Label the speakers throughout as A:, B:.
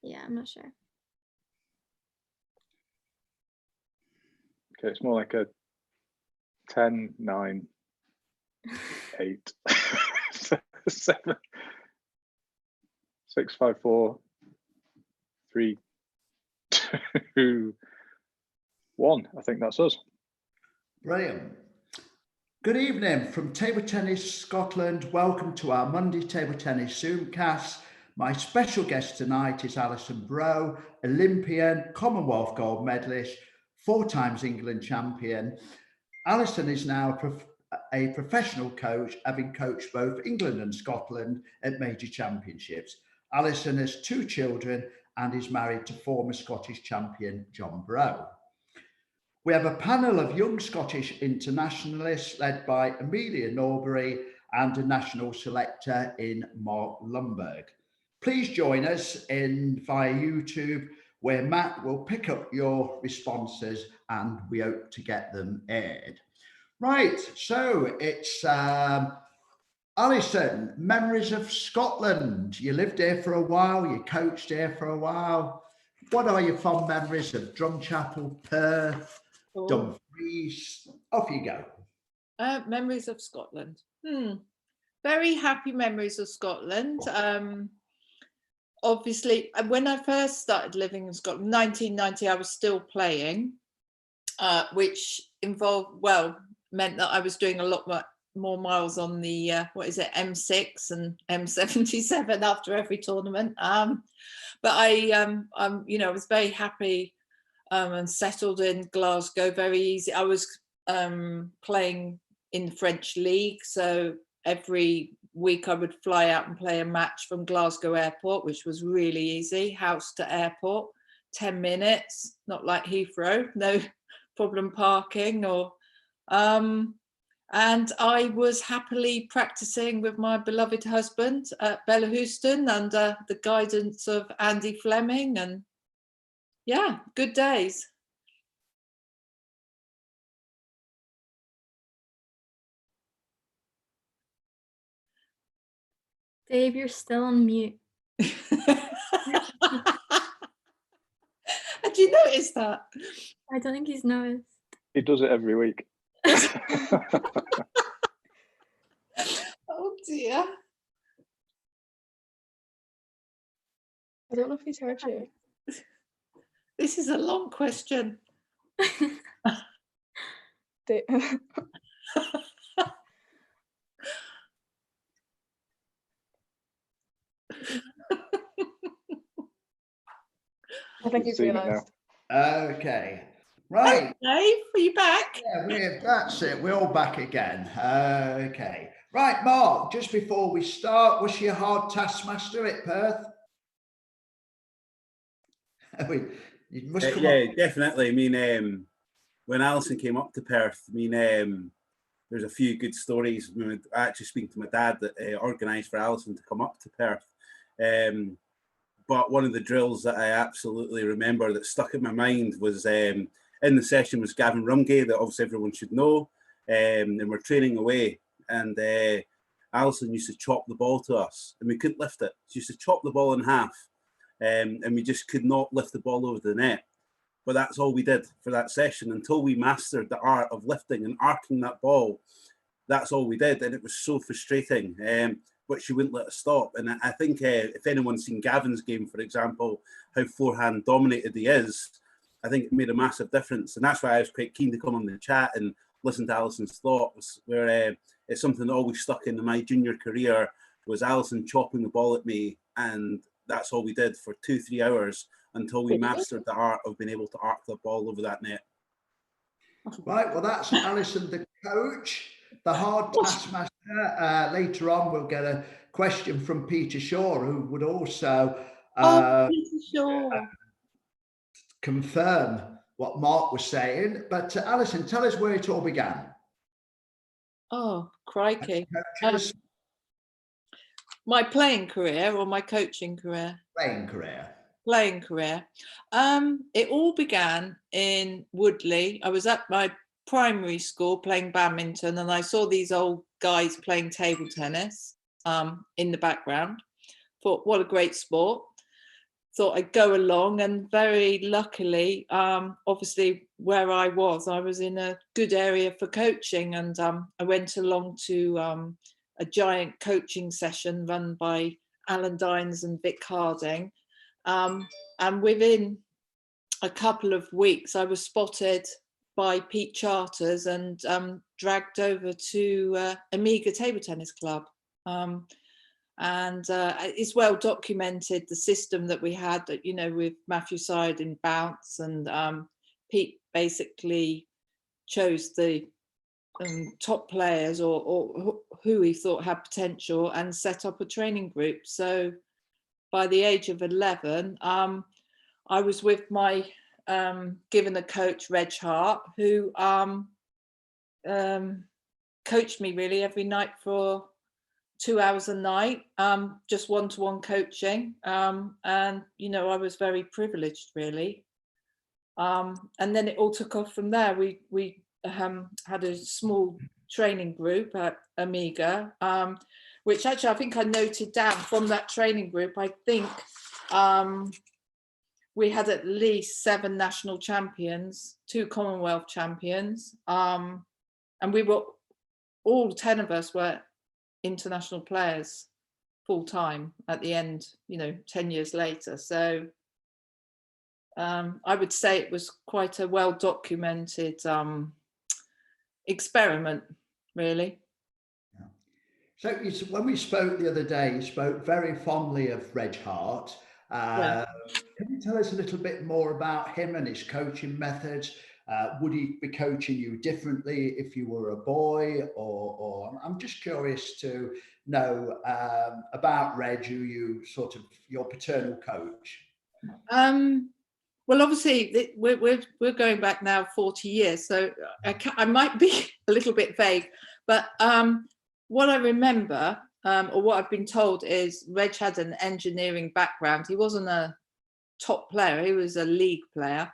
A: Yeah, I'm not sure.
B: Okay, it's more like a 10, 9, 8, 7, 6, 5, 4, 3, 2, 1. I think that's us.
C: Brilliant. Good evening from Table Tennis Scotland. Welcome to our Monday Table Tennis Zoomcast. My special guest tonight is Alison Broe, Olympian, Commonwealth gold medalist, 4 times England champion. Alison is now a professional coach, having coached both England and Scotland at major championships. Alison has 2 children and is married to former Scottish champion John Broe. We have a panel of young Scottish internationalists led by Amelia Norbury and a national selector in Mark Lumberg. Please join us via YouTube, where Matt will pick up your responses and we hope to get them aired. Right, so it's Alison, memories of Scotland. You lived here for a while, you coached here for a while. What are your fond memories of Drumchapel, Perth, Dumfries? Off you go.
D: Memories of Scotland. Very happy memories of Scotland. Obviously, when I first started living in Scotland, 1990, I was still playing, which meant that I was doing a lot more miles on the M6 and M77 after every tournament. But I was very happy and settled in Glasgow very easy. I was playing in the French league, so every week I would fly out and play a match from Glasgow airport, which was really easy, house to airport, 10 minutes, not like Heathrow, no problem parking and I was happily practicing with my beloved husband at Bella Houston under the guidance of Andy Fleming, and yeah, good days.
A: Dave, you're still on mute.
D: Had you noticed that?
A: I don't think he's noticed.
B: He does it every week.
D: Oh dear.
E: I don't know if he's heard you.
D: This is a long question.
E: I think he's realised.
C: Okay. Right.
D: Dave, are you back?
C: Yeah, that's it. We're all back again. Okay. Right, Mark, just before we start, was she a hard taskmaster at Perth? You must come up.
F: Definitely. I mean, when Alison came up to Perth, there's a few good stories. I actually speaking to my dad that organised for Alison to come up to Perth. But one of the drills that I absolutely remember that stuck in my mind was in the session was Gavin Rumgay, that obviously everyone should know. And we're training away, and Alison used to chop the ball to us, and we couldn't lift it. She used to chop the ball in half, and we just could not lift the ball over the net. But that's all we did for that session until we mastered the art of lifting and arcing that ball. That's all we did, and it was so frustrating. But she wouldn't let us stop. And I think if anyone's seen Gavin's game, for example, how forehand dominated he is, I think it made a massive difference. And that's why I was quite keen to come on the chat and listen to Alison's thoughts, where it's something that always stuck in my junior career was Alison chopping the ball at me. And that's all we did for 2-3 hours until we mastered the art of being able to arc the ball over that net.
C: Right, well, that's Alison, the coach, the hard taskmaster. Later on, we'll get a question from Peter Shaw, who would also
D: Peter Shaw.
C: confirm what Mark was saying. But Alison, tell us where it all began.
D: Oh, crikey.
C: Coaches,
D: My playing career or my coaching career?
C: playing career.
D: Playing career. It all began in Woodley. I was at my primary school playing badminton, and I saw these old guys playing table tennis in the background. Thought, what a great sport. thought I'd go along, and very luckily, obviously where I was in a good area for coaching, and I went along to a giant coaching session run by Alan Dines and Vic Harding, and within a couple of weeks I was spotted by Pete Charters and dragged over to Amiga Table Tennis Club. And it's well documented, the system that we had, you know, with Matthew Syed in bounce, and Pete basically chose the top players or who he thought had potential and set up a training group. So by the age of 11, I was with my given a coach, Reg Hart, who coached me really every night for 2 hours a night, just one-to-one coaching, and you know, I was very privileged really, and then it all took off from there. We had a small training group at Amiga, which actually I think I noted down from that training group. I think we had at least 7 national champions, 2 Commonwealth champions, and we were all 10 of us were international players full time at the end, you know, 10 years later. So I would say it was quite a well documented experiment, really.
C: Yeah. So when we spoke the other day, you spoke very fondly of Reg Hart.
D: Yeah.
C: Can you tell us a little bit more about him and his coaching methods? Would he be coaching you differently if you were a boy, or I'm just curious to know about Reg, who you sort of your paternal coach.
D: Well, obviously we're going back now 40 years, so I might be a little bit vague, but what I remember, or what I've been told, is Reg had an engineering background. He wasn't a top player, he was a league player.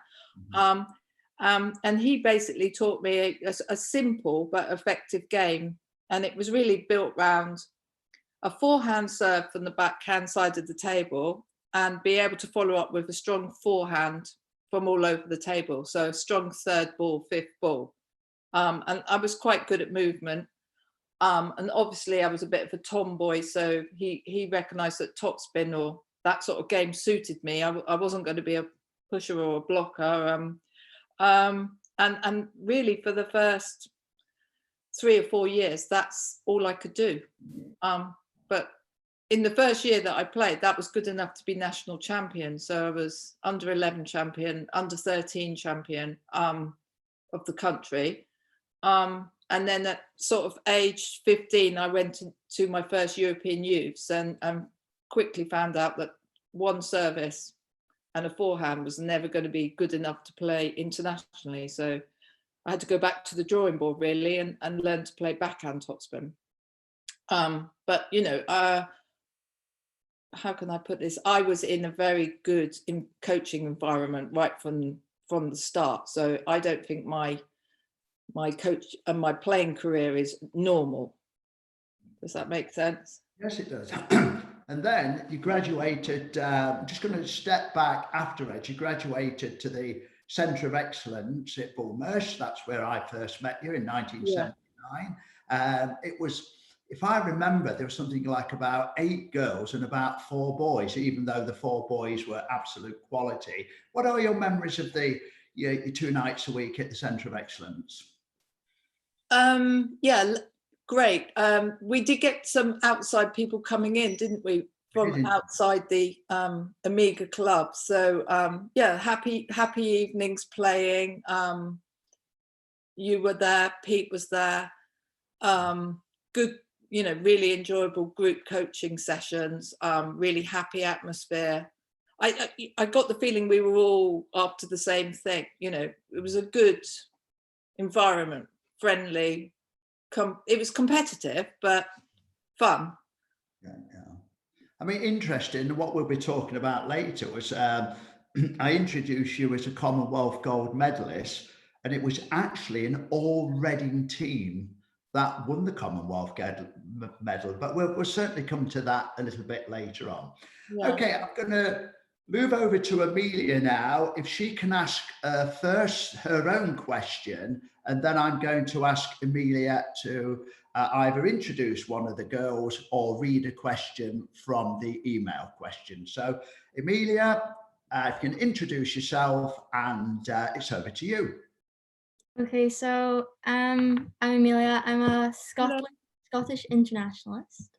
D: And he basically taught me a simple but effective game, and it was really built around a forehand serve from the backhand side of the table, and be able to follow up with a strong forehand from all over the table. So a strong third ball, fifth ball. And I was quite good at movement. And obviously I was a bit of a tomboy, so he recognised that topspin or that sort of game suited me. I wasn't going to be a pusher or a blocker. And really for the first 3 or 4 years, that's all I could do. But in the first year that I played, that was good enough to be national champion. So I was under 11 champion, under 13 champion of the country. And then at sort of age 15, I went to my first European youths, and quickly found out that one service and a forehand was never going to be good enough to play internationally. So I had to go back to the drawing board really, and learn to play backhand topspin. But you know, how can I put this? I was in a very good coaching environment right from the start. So I don't think my coach and my playing career is normal. Does that make sense?
C: Yes, it does. And then you graduated, I'm just going to step back after it. You graduated to the Centre of Excellence at Bournemouth. That's where I first met you in 1979. Yeah. It was, if I remember, there was something like about 8 girls and about 4 boys, even though the 4 boys were absolute quality. What are your memories of your 2 nights a week at the Centre of Excellence?
D: Yeah, great. We did get some outside people coming in, didn't we, from outside the Amiga club? So yeah, happy evenings playing. You were there, Pete was there. Good, you know, really enjoyable group coaching sessions. Really happy atmosphere. I got the feeling we were all after the same thing. You know, it was a good environment, friendly. It was competitive, but fun.
C: Yeah. I mean, interesting. What we'll be talking about later was I introduced you as a Commonwealth gold medalist, and it was actually an all-Reading team that won the Commonwealth medal. But we'll certainly come to that a little bit later on. Yeah. Okay, I'm going to move over to Amelia now. If she can ask first her own question, and then I'm going to ask Amelia to either introduce one of the girls or read a question from the email question. So Amelia, if you can introduce yourself, and it's over to you.
A: Okay, so I'm Amelia. I'm a Scottish internationalist,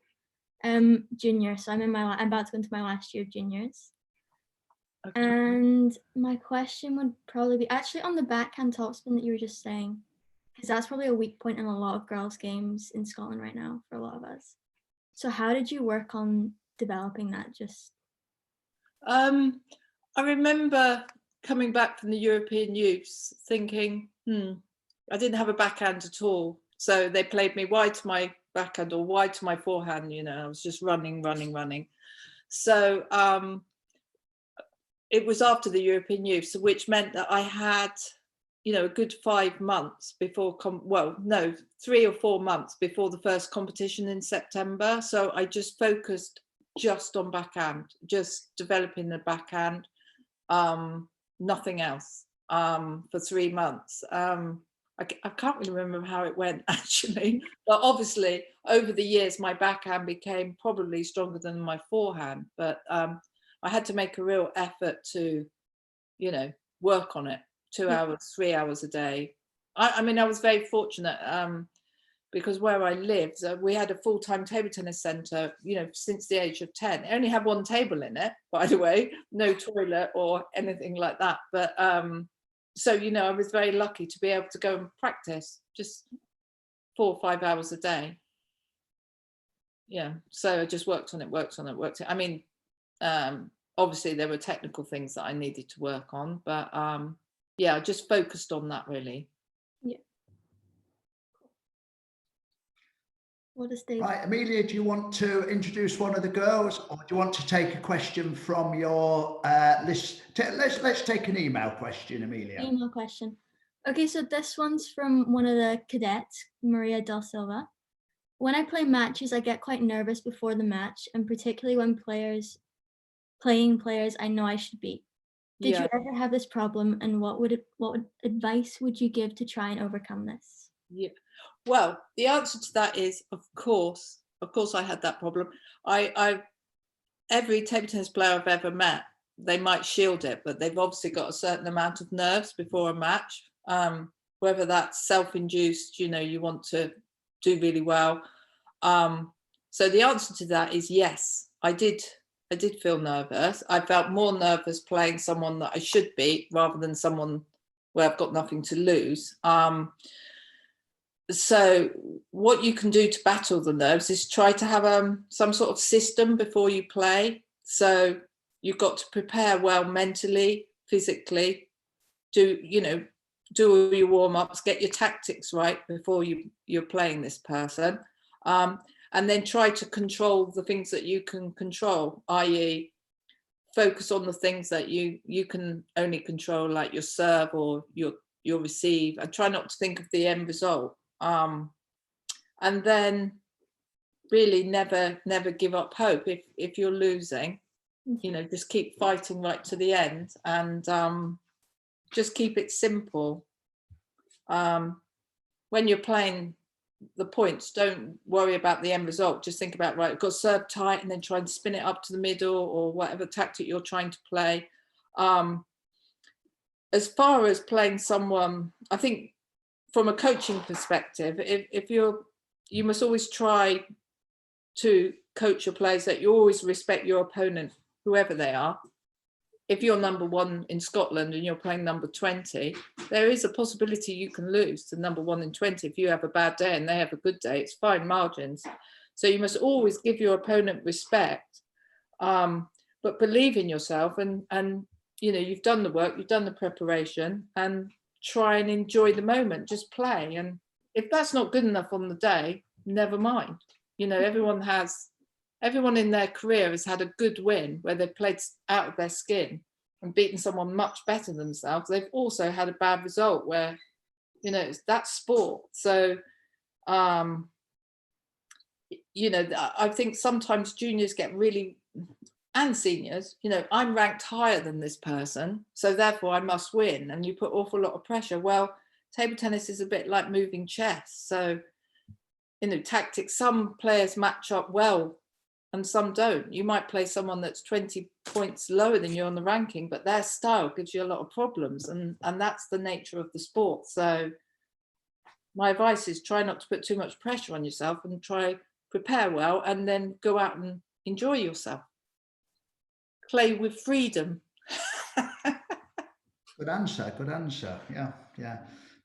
A: junior. So I'm about to go into my last year of juniors.
D: Okay.
A: And my question would probably be actually on the backhand topspin that you were just saying, because that's probably a weak point in a lot of girls' games in Scotland right now for a lot of us. So how did you work on developing that?
D: I remember coming back from the European Youths thinking, I didn't have a backhand at all. So they played me wide to my backhand or wide to my forehand, you know, I was just running. So it was after the European Youths, which meant that I had, you know, a good 5 months before, 3 or 4 months before the first competition in September. So I just focused just on backhand, just developing the backhand, nothing else, for 3 months. I can't really remember how it went actually, but obviously over the years my backhand became probably stronger than my forehand, but I had to make a real effort to, you know, work on it 2 hours, 3 hours a day. I mean, I was very fortunate because where I lived, we had a full-time table tennis centre, you know, since the age of 10. It only had one table in it, by the way, no toilet or anything like that. But so, you know, I was very lucky to be able to go and practice just 4 or 5 hours a day. Yeah, so I just worked on it. I mean, obviously there were technical things that I needed to work on, but yeah, I just focused on that really.
A: Yeah. What is Dave?
C: Right, Amelia, do you want to introduce one of the girls, or do you want to take a question from your list? Let's take an email question, Amelia.
A: Email question. Okay, so this one's from one of the cadets, Maria Del Silva. When I play matches, I get quite nervous before the match, and particularly when playing players I know I should beat. Did you ever have this problem, and what advice would you give to try and overcome this?
D: Yeah. Well, the answer to that is, of course I had that problem. Every table tennis player I've ever met, they might shield it, but they've obviously got a certain amount of nerves before a match, whether that's self-induced, you know, you want to do really well. So the answer to that is yes, I did feel nervous. I felt more nervous playing someone that I should beat rather than someone where I've got nothing to lose. So what you can do to battle the nerves is try to have some sort of system before you play. So you've got to prepare well mentally, physically, do all your warm-ups, get your tactics right before you're playing this person, and then try to control the things that you can control, i.e. focus on the things that you can only control, like your serve or your receive, and try not to think of the end result. And then really never give up hope if you're losing, you know, just keep fighting right to the end, and just keep it simple. When you're playing the points, don't worry about the end result, just think about, right, I've got to serve tight and then try and spin it up to the middle, or whatever tactic you're trying to play. As far as playing someone, I think from a coaching perspective, if you must always try to coach your players that you always respect your opponent, whoever they are. If you're number 1 in Scotland and you're playing number 20, there is a possibility you can lose to number 1 in 20 if you have a bad day and they have a good day. It's fine margins. So you must always give your opponent respect, but believe in yourself, and you know, you've done the work, you've done the preparation, and try and enjoy the moment, just play. And if that's not good enough on the day, never mind. You know, everyone in their career has had a good win where they've played out of their skin and beaten someone much better than themselves. They've also had a bad result where, you know, that's sport. So you know, I think sometimes juniors get really and seniors, you know, I'm ranked higher than this person, so therefore I must win. And you put awful lot of pressure. Well, table tennis is a bit like moving chess. So, you know, tactics, some players match up well and some don't. You might play someone that's 20 points lower than you on the ranking, but their style gives you a lot of problems. And that's the nature of the sport. So my advice is try not to put too much pressure on yourself and try prepare well and then go out and enjoy yourself. Play with freedom.
C: Good answer. Good answer. Yeah, yeah.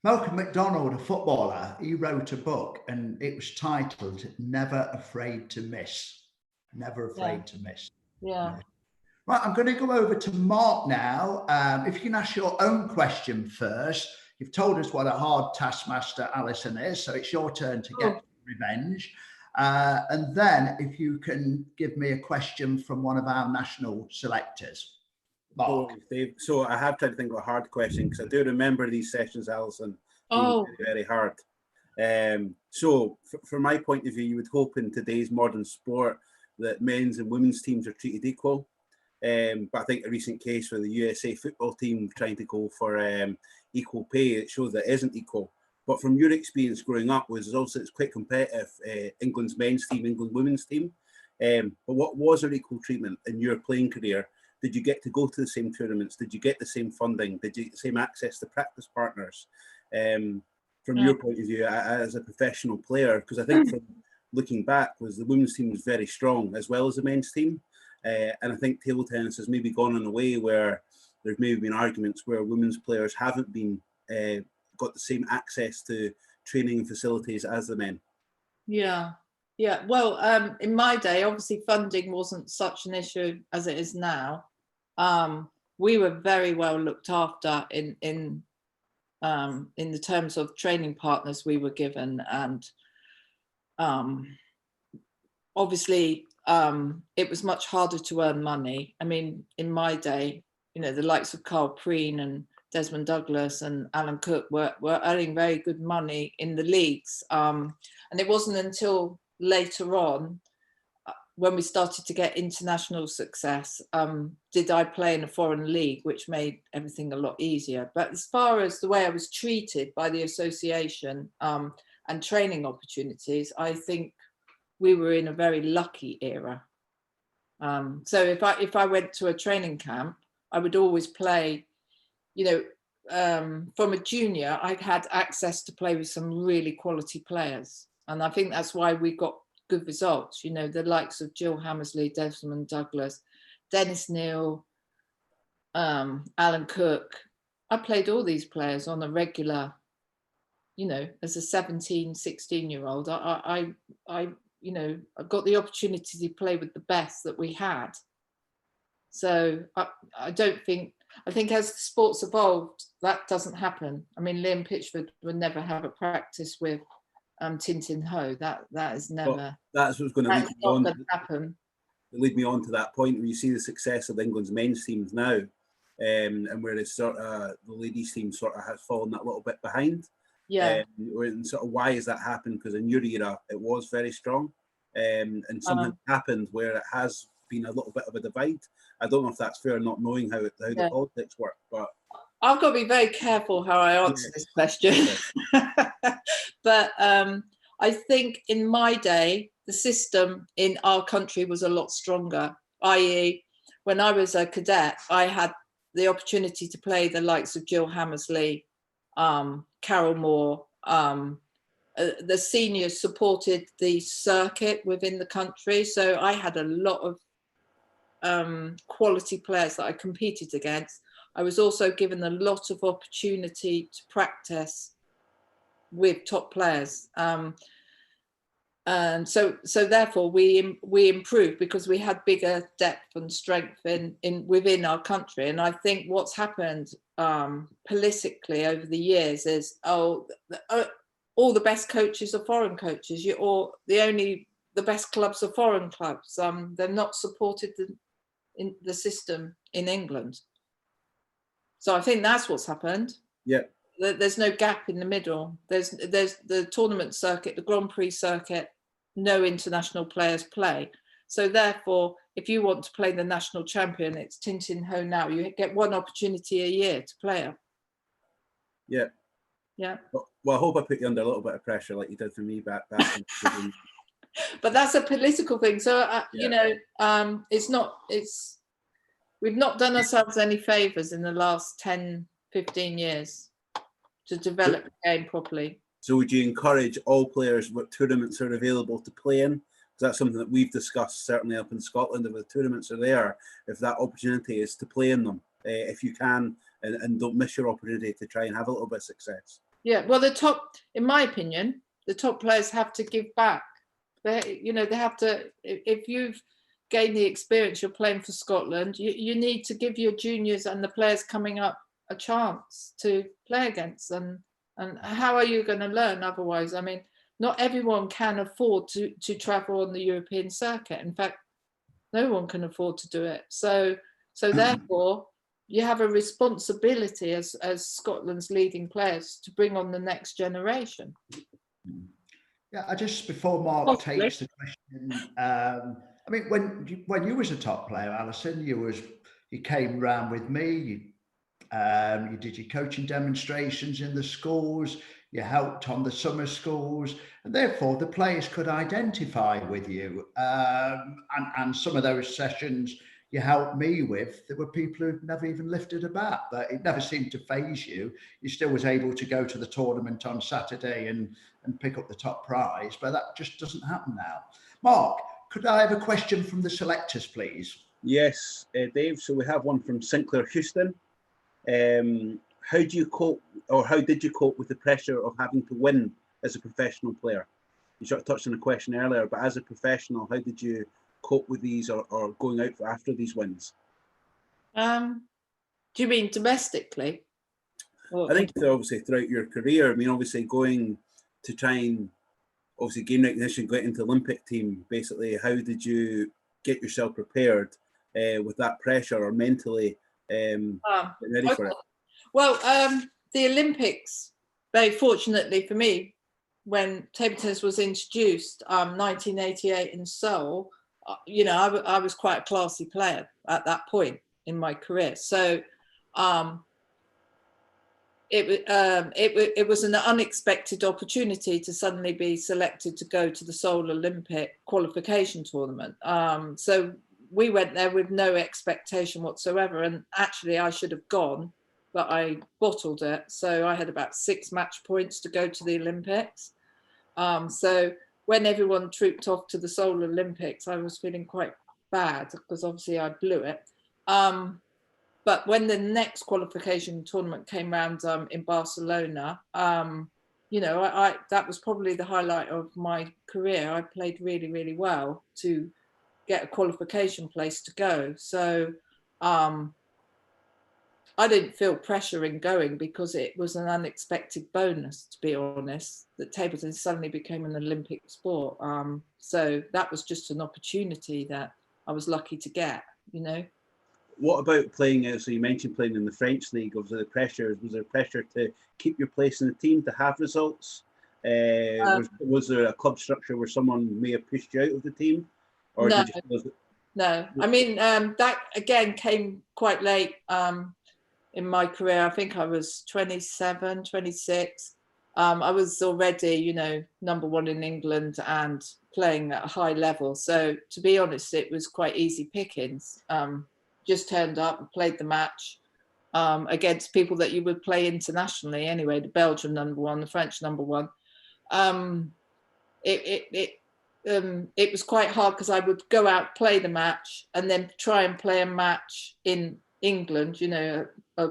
C: Malcolm McDonald, a footballer, he wrote a book and it was titled "Never Afraid to Miss." Never afraid to miss.
D: Yeah.
C: Right, I'm going to go over to Mark now. If you can ask your own question first. You've told us what a hard taskmaster Alison is, so it's your turn to get revenge. And then if you can give me a question from one of our national selectors. Mark.
F: Oh, Dave, so I have tried to think of a hard question because I do remember these sessions, Alison, being very, very hard. So from my point of view, you would hope in today's modern sport that men's and women's teams are treated equal. But I think a recent case with the USA football team trying to go for equal pay, it shows that it isn't equal. But from your experience growing up, it's quite competitive, England's men's team, England women's team. But what was there equal treatment in your playing career? Did you get to go to the same tournaments? Did you get the same funding? Did you get the same access to practice partners? From your point of view as a professional player, because I think from looking back, was the women's team was very strong as well as the men's team. And I think table tennis has maybe gone in a way where there's maybe been arguments where women's players haven't been got the same access to training and facilities as the men.
D: Yeah. Well, in my day, obviously funding wasn't such an issue as it is now. We were very well looked after in the terms of training partners we were given, and obviously it was much harder to earn money. I mean, in my day, you know, the likes of Carl Preen and Desmond Douglas and Alan Cook were earning very good money in the leagues. And it wasn't until later on, when we started to get international success, did I play in a foreign league, which made everything a lot easier. But as far as the way I was treated by the association and training opportunities, I think we were in a very lucky era. So if I went to a training camp, I would always play, you know, from a junior, I had access to play with some really quality players. And I think that's why we got good results, you know, the likes of Jill Hammersley, Desmond Douglas, Dennis Neal, Alan Cook. I played all these players on a regular, you know, as a 17, 16-year-old. I you know, I got the opportunity to play with the best that we had. So I think as the sport's evolved, that doesn't happen. I mean, Liam Pitchford would never have a practice with Tin Tin Ho. That is never.
F: Well, that's what's going to lead me on.
D: Happen.
F: Lead me on to that point where you see the success of England's men's teams now, and where it's sort of the ladies' team sort of has fallen that little bit behind.
D: Yeah.
F: And sort of why has that happened? Because in your era it was very strong, and something happened where it has been a little bit of a divide. I don't know if that's fair, not knowing how the politics work, but
D: I've got to be very careful how I answer this question. But I think in my day, the system in our country was a lot stronger, i.e. when I was a cadet, I had the opportunity to play the likes of Jill Hammersley, Carol Moore. The seniors supported the circuit within the country. So I had a lot of quality players that I competed against. I was also given a lot of opportunity to practice with top players. And so therefore we improved because we had bigger depth and strength within our country. And I think what's happened politically over the years is all the best coaches are foreign coaches. The best clubs are foreign clubs. They're not supported in the system in England. So I think that's what's happened.
F: Yeah.
D: There's no gap in the middle. There's the tournament circuit, the Grand Prix circuit, no international players play. So therefore, if you want to play the national champion, it's Tintin Ho now. You get one opportunity a year to play her.
F: Yeah.
D: Yeah.
F: Well, I hope I put you under a little bit of pressure like you did for me back in
D: But that's a political thing. So, you know, we've not done ourselves any favors in the last 10, 15 years to develop the game properly.
F: So would you encourage all players what tournaments are available to play in? Because that's something that we've discussed, certainly up in Scotland, if the tournaments are there, if that opportunity is to play in them, if you can, and don't miss your opportunity to try and have a little bit of success.
D: Yeah, well, in my opinion, the top players have to give back. They have to, if you've gained the experience, you're playing for Scotland, you need to give your juniors and the players coming up a chance to play against them. And how are you going to learn otherwise? I mean, not everyone can afford to travel on the European circuit. In fact, no one can afford to do it. So therefore, you have a responsibility as Scotland's leading players to bring on the next generation.
C: Yeah, just before Mark takes the question, I mean, when you was a top player, Alison, you came round with me. You did your coaching demonstrations in the schools. You helped on the summer schools, and therefore the players could identify with you. And some of those sessions you helped me with, there were people who'd never even lifted a bat, but it never seemed to faze you. You still was able to go to the tournament on Saturday and pick up the top prize, but that just doesn't happen now. Mark, could I have a question from the selectors, please?
F: Yes, Dave. So we have one from Sinclair Houston. How do you cope, or how did you cope with the pressure of having to win as a professional player? You sort of touched on the question earlier, but as a professional, how did you cope with these or going out after these wins?
D: Do you mean domestically?
F: I think obviously throughout your career, I mean, obviously going to try and obviously gain recognition, get into the Olympic team, basically, how did you get yourself prepared with that pressure or mentally ready for it?
D: Well, the Olympics, very fortunately for me, when table tennis was introduced, 1988 in Seoul, I was quite a classy player at that point in my career. So it was an unexpected opportunity to suddenly be selected to go to the Seoul Olympic qualification tournament. So we went there with no expectation whatsoever. And actually I should have gone, but I bottled it. So I had about 6 match points to go to the Olympics. So when everyone trooped off to the Seoul Olympics, I was feeling quite bad because obviously I blew it. But when the next qualification tournament came around in Barcelona, that was probably the highlight of my career. I played really, really well to get a qualification place to go. So I didn't feel pressure in going because it was an unexpected bonus, to be honest, that table tennis suddenly became an Olympic sport. So that was just an opportunity that I was lucky to get, you know. What
F: about playing, so you mentioned playing in the French league, was there pressure to keep your place in the team, to have results? Was there a club structure where someone may have pushed you out of the team? Or
D: no,
F: did you
D: no. I mean, that again came quite late in my career. I think I was 27, 26. I was already, you know, #1 in England and playing at a high level. So to be honest, it was quite easy pickings. Just turned up and played the match against people that you would play internationally anyway, the Belgian #1, the French #1. It was quite hard because I would go out, play the match, and then try and play a match in England, you know, a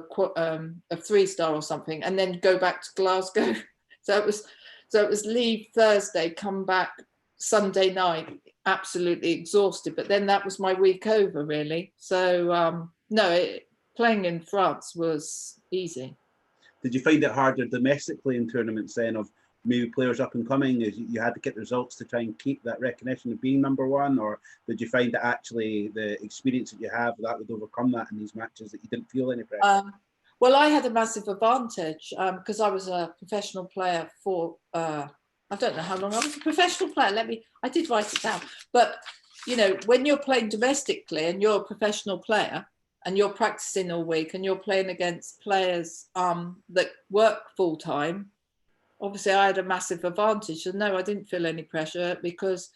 D: 3-star or something, and then go back to Glasgow. So it was leave Thursday, come back Sunday night, absolutely exhausted. But then that was my week over, really. So playing in France was easy.
F: Did you find it harder domestically in tournaments then, of maybe players up and coming, as you had to get results to try and keep that recognition of being #1, or did you find that actually the experience that you have that would overcome that in these matches, that you didn't feel any pressure?
D: Well, I had a massive advantage because I was a professional player for I don't know how long I was a professional player. I did write it down, but you know, when you're playing domestically and you're a professional player and you're practicing all week and you're playing against players that work full time, obviously I had a massive advantage. And no, I didn't feel any pressure because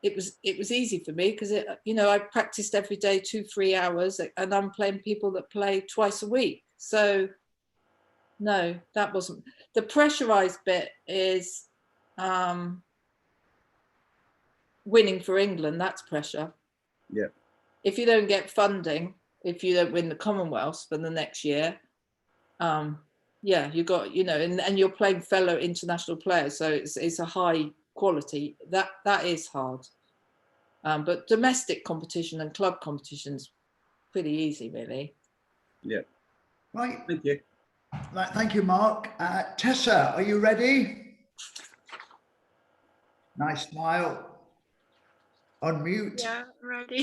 D: it was easy for me because you know, I practiced every day 2-3 hours, and I'm playing people that play twice a week. So no, that wasn't the pressurized bit. Is winning for England, that's pressure.
F: Yeah.
D: If you don't get funding, if you don't win the Commonwealth for the next year, yeah, you got, you know, and you're playing fellow international players, so it's a high quality. That is hard. But domestic competition and club competition's pretty easy, really.
F: Yeah.
C: Right.
F: Thank you.
C: Right, thank you, Mark. Tessa, are you ready? Nice smile. Unmute.
E: Yeah, ready.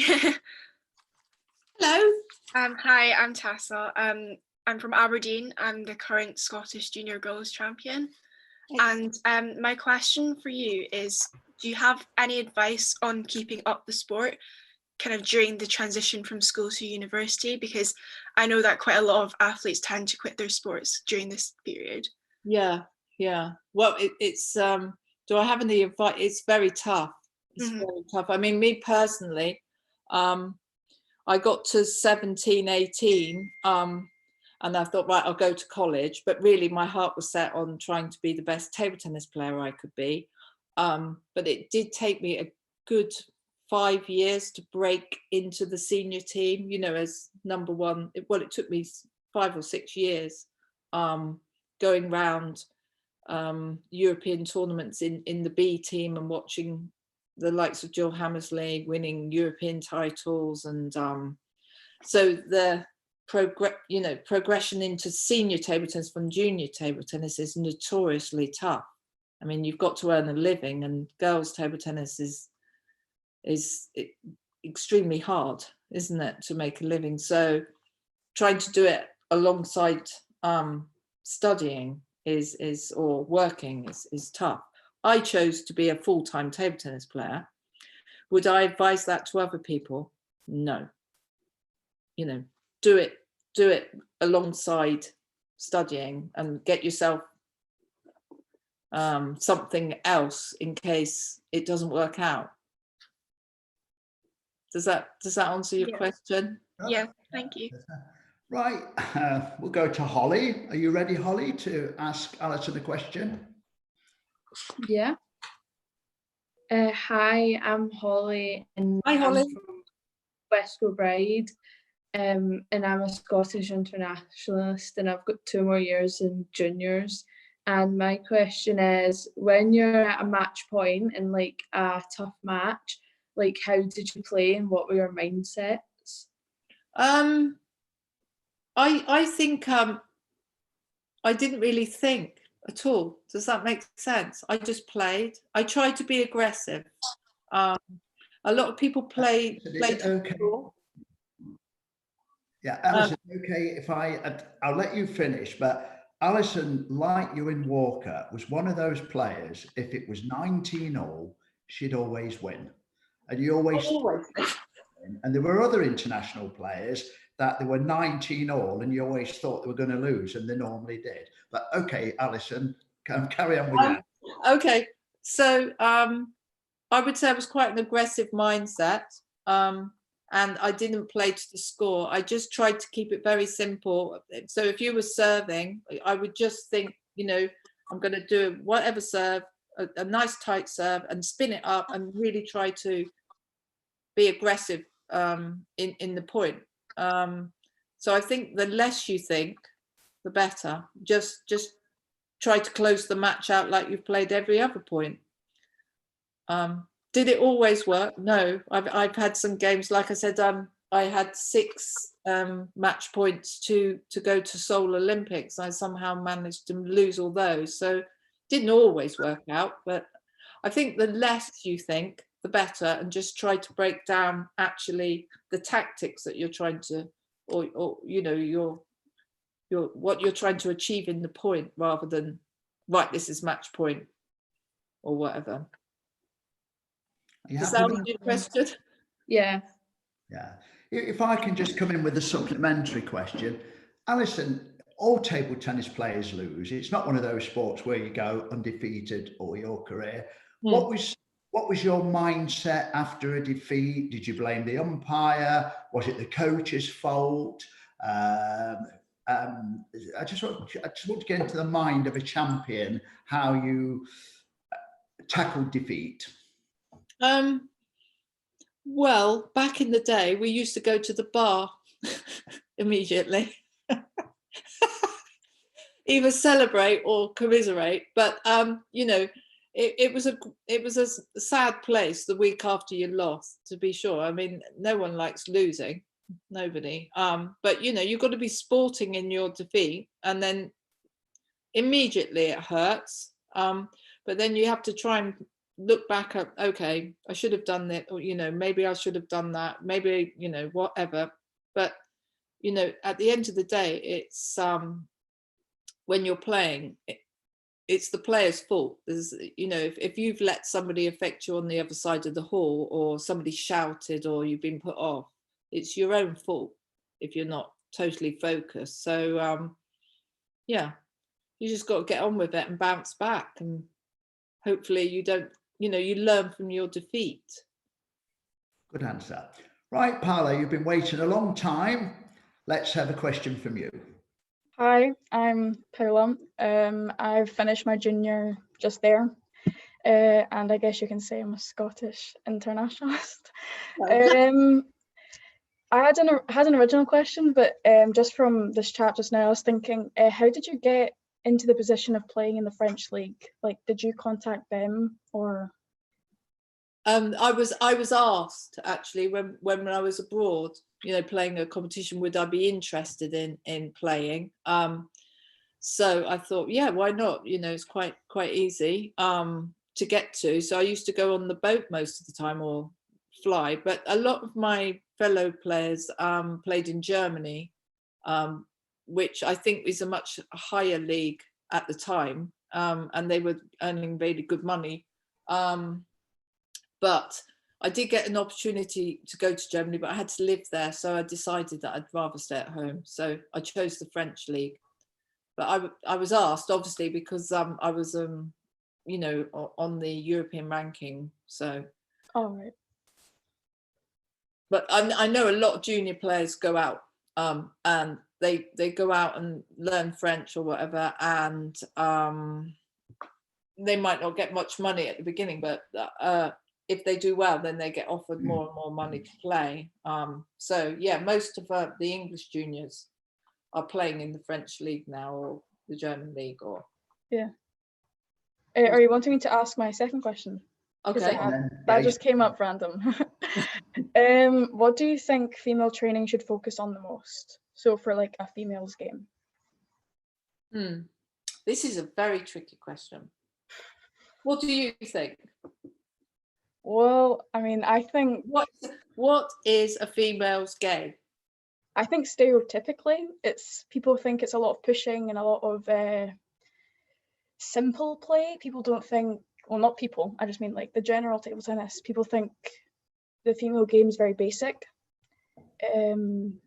D: Hello.
E: Hi, I'm Tessa. I'm from Aberdeen. I'm the current Scottish Junior Girls Champion. And my question for you is, do you have any advice on keeping up the sport kind of during the transition from school to university? Because I know that quite a lot of athletes tend to quit their sports during this period.
D: Yeah. Well, it's do I have any advice? It's very tough. It's very tough. I mean, me personally, I got to 17, 18, and I thought, right, I'll go to college. But really, my heart was set on trying to be the best table tennis player I could be. But it did take me a good 5 years to break into the senior team, you know, as number one. Well, it took me 5 or 6 years going round European tournaments in the B team and watching the likes of Jill Hammersley winning European titles, and so the progression into senior table tennis from junior table tennis is notoriously tough. I mean, you've got to earn a living, and girls table tennis is extremely hard, isn't it, to make a living? So trying to do it alongside studying or working is tough. I chose to be a full-time table tennis player. Would I advise that to other people? No. You know, do it alongside studying and get yourself something else in case it doesn't work out. Does that answer your question?
E: Yeah, thank you.
C: Right, we'll go to Holly. Are you ready, Holly, to ask Alison a question?
G: Yeah. Hi, I'm Holly, and
D: Hi, Holly.
G: I'm from West Kilbride, and I'm a Scottish internationalist, and I've got 2 more years in juniors. And my question is, when you're at a match point in like a tough match, like how did you play and what were your mindsets?
D: I think I didn't really think at all. Does that make sense? I just played. I tried to be aggressive. A lot of people play.
C: Okay. Yeah, Alison, okay, if I'll let you finish, but Alison, like you in Walker, was one of those players, if it was 19-all, she'd always win. And you always win. And there were other international players that they were 19-all and you always thought they were going to lose, and they normally did. But okay, Alison, carry on with that.
D: Okay, so I would say I was quite an aggressive mindset, and I didn't play to the score. I just tried to keep it very simple. So if you were serving, I would just think, you know, I'm going to do whatever serve, a nice tight serve, and spin it up and really try to be aggressive in the point. So I think the less you think, the better. Just try to close the match out like you've played every other point. Did it always work? No. I've had some games, like I said, I had 6 match points to go to Seoul Olympics. I somehow managed to lose all those. So it didn't always work out, but I think the less you think, the better, and just try to break down actually the tactics that you're trying to, or you know, your what you're trying to achieve in the point, rather than, right, this is match point or whatever.
C: You
D: Does
C: happy
D: that
C: with
D: answer your question?
G: Yeah.
C: Yeah. If I can just come in with a supplementary question, Alison, all table tennis players lose. It's not one of those sports where you go undefeated all your career. What was your mindset after a defeat? Did you blame the umpire? Was it the coach's fault? I just want to get into the mind of a champion, how you tackled defeat.
D: Well, back in the day, we used to go to the bar immediately, either celebrate or commiserate. But you know, it was a sad place the week after you lost, to be sure. I mean, no one likes losing, nobody. But you know, you've got to be sporting in your defeat, and then immediately it hurts. But then you have to try and look back at, okay, I should have done that, or, you know, maybe I should have done that, maybe, you know, whatever. But, you know, at the end of the day, it's when you're playing, it's the player's fault. There's, you know, if you've let somebody affect you on the other side of the hall, or somebody shouted, or you've been put off, it's your own fault if you're not totally focused. So yeah, you just got to get on with it and bounce back, and hopefully you don't, you know, you learn from your defeat. Good
C: answer. Right, Paula, you've been waiting a long time. Let's have a question from you.
H: Hi, I'm Paula. I've finished my junior just there. And I guess you can say I'm a Scottish internationalist. I had an original question, but just from this chat just now, I was thinking, how did you get into the position of playing in the French league? Like, did you contact them, or?
D: I was asked, actually, when I was abroad, you know, playing a competition, would I be interested in playing? So I thought, yeah, why not? You know, it's quite easy to get to. So I used to go on the boat most of the time, or fly. But a lot of my fellow players played in Germany, which I think is a much higher league at the time, and they were earning really good money. But I did get an opportunity to go to Germany, but I had to live there, so I decided that I'd rather stay at home. So I chose the French league. But I was asked, obviously, because I was, you know, on the European ranking. So.
H: Oh, right.
D: But I know a lot of junior players go out, and they go out and learn French or whatever, and they might not get much money at the beginning, but if they do well, then they get offered more and more money to play. So yeah, most of the English juniors are playing in the French league now, or the German league, or.
H: Yeah. Are you wanting me to ask my second question?
D: Okay.
H: That just came up random. What do you think female training should focus on the most? So for like a female's game.
D: This is a very tricky question. What do you think?
H: Well, I mean, I think...
D: What is a female's game?
H: I think stereotypically, people think it's a lot of pushing and a lot of simple play. People don't think, well, not people, I just mean like the general table tennis. People think the female game is very basic. And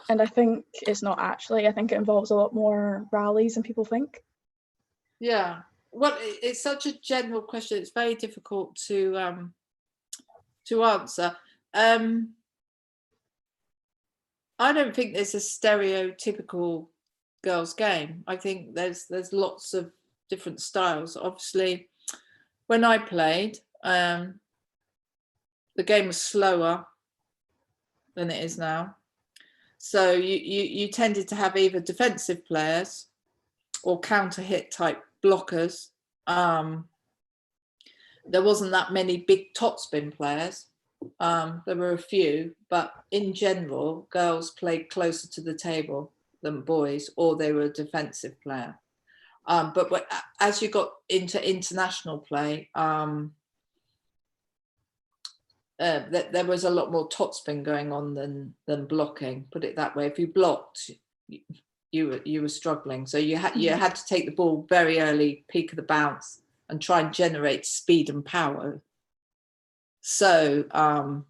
H: I think it's not actually. I think it involves a lot more rallies than people think.
D: Yeah. Well, it's such a general question. It's very difficult to answer. I don't think there's a stereotypical girls' game. I think there's lots of different styles. Obviously, when I played, the game was slower than it is now. So you tended to have either defensive players or counter hit type blockers. There wasn't that many big topspin players. There were a few, but in general, girls played closer to the table than boys, or they were a defensive player. But as you got into international play, there was a lot more topspin going on than blocking. Put it that way. If you blocked, you were struggling. So you had to take the ball very early, peak of the bounce, and try and generate speed and power So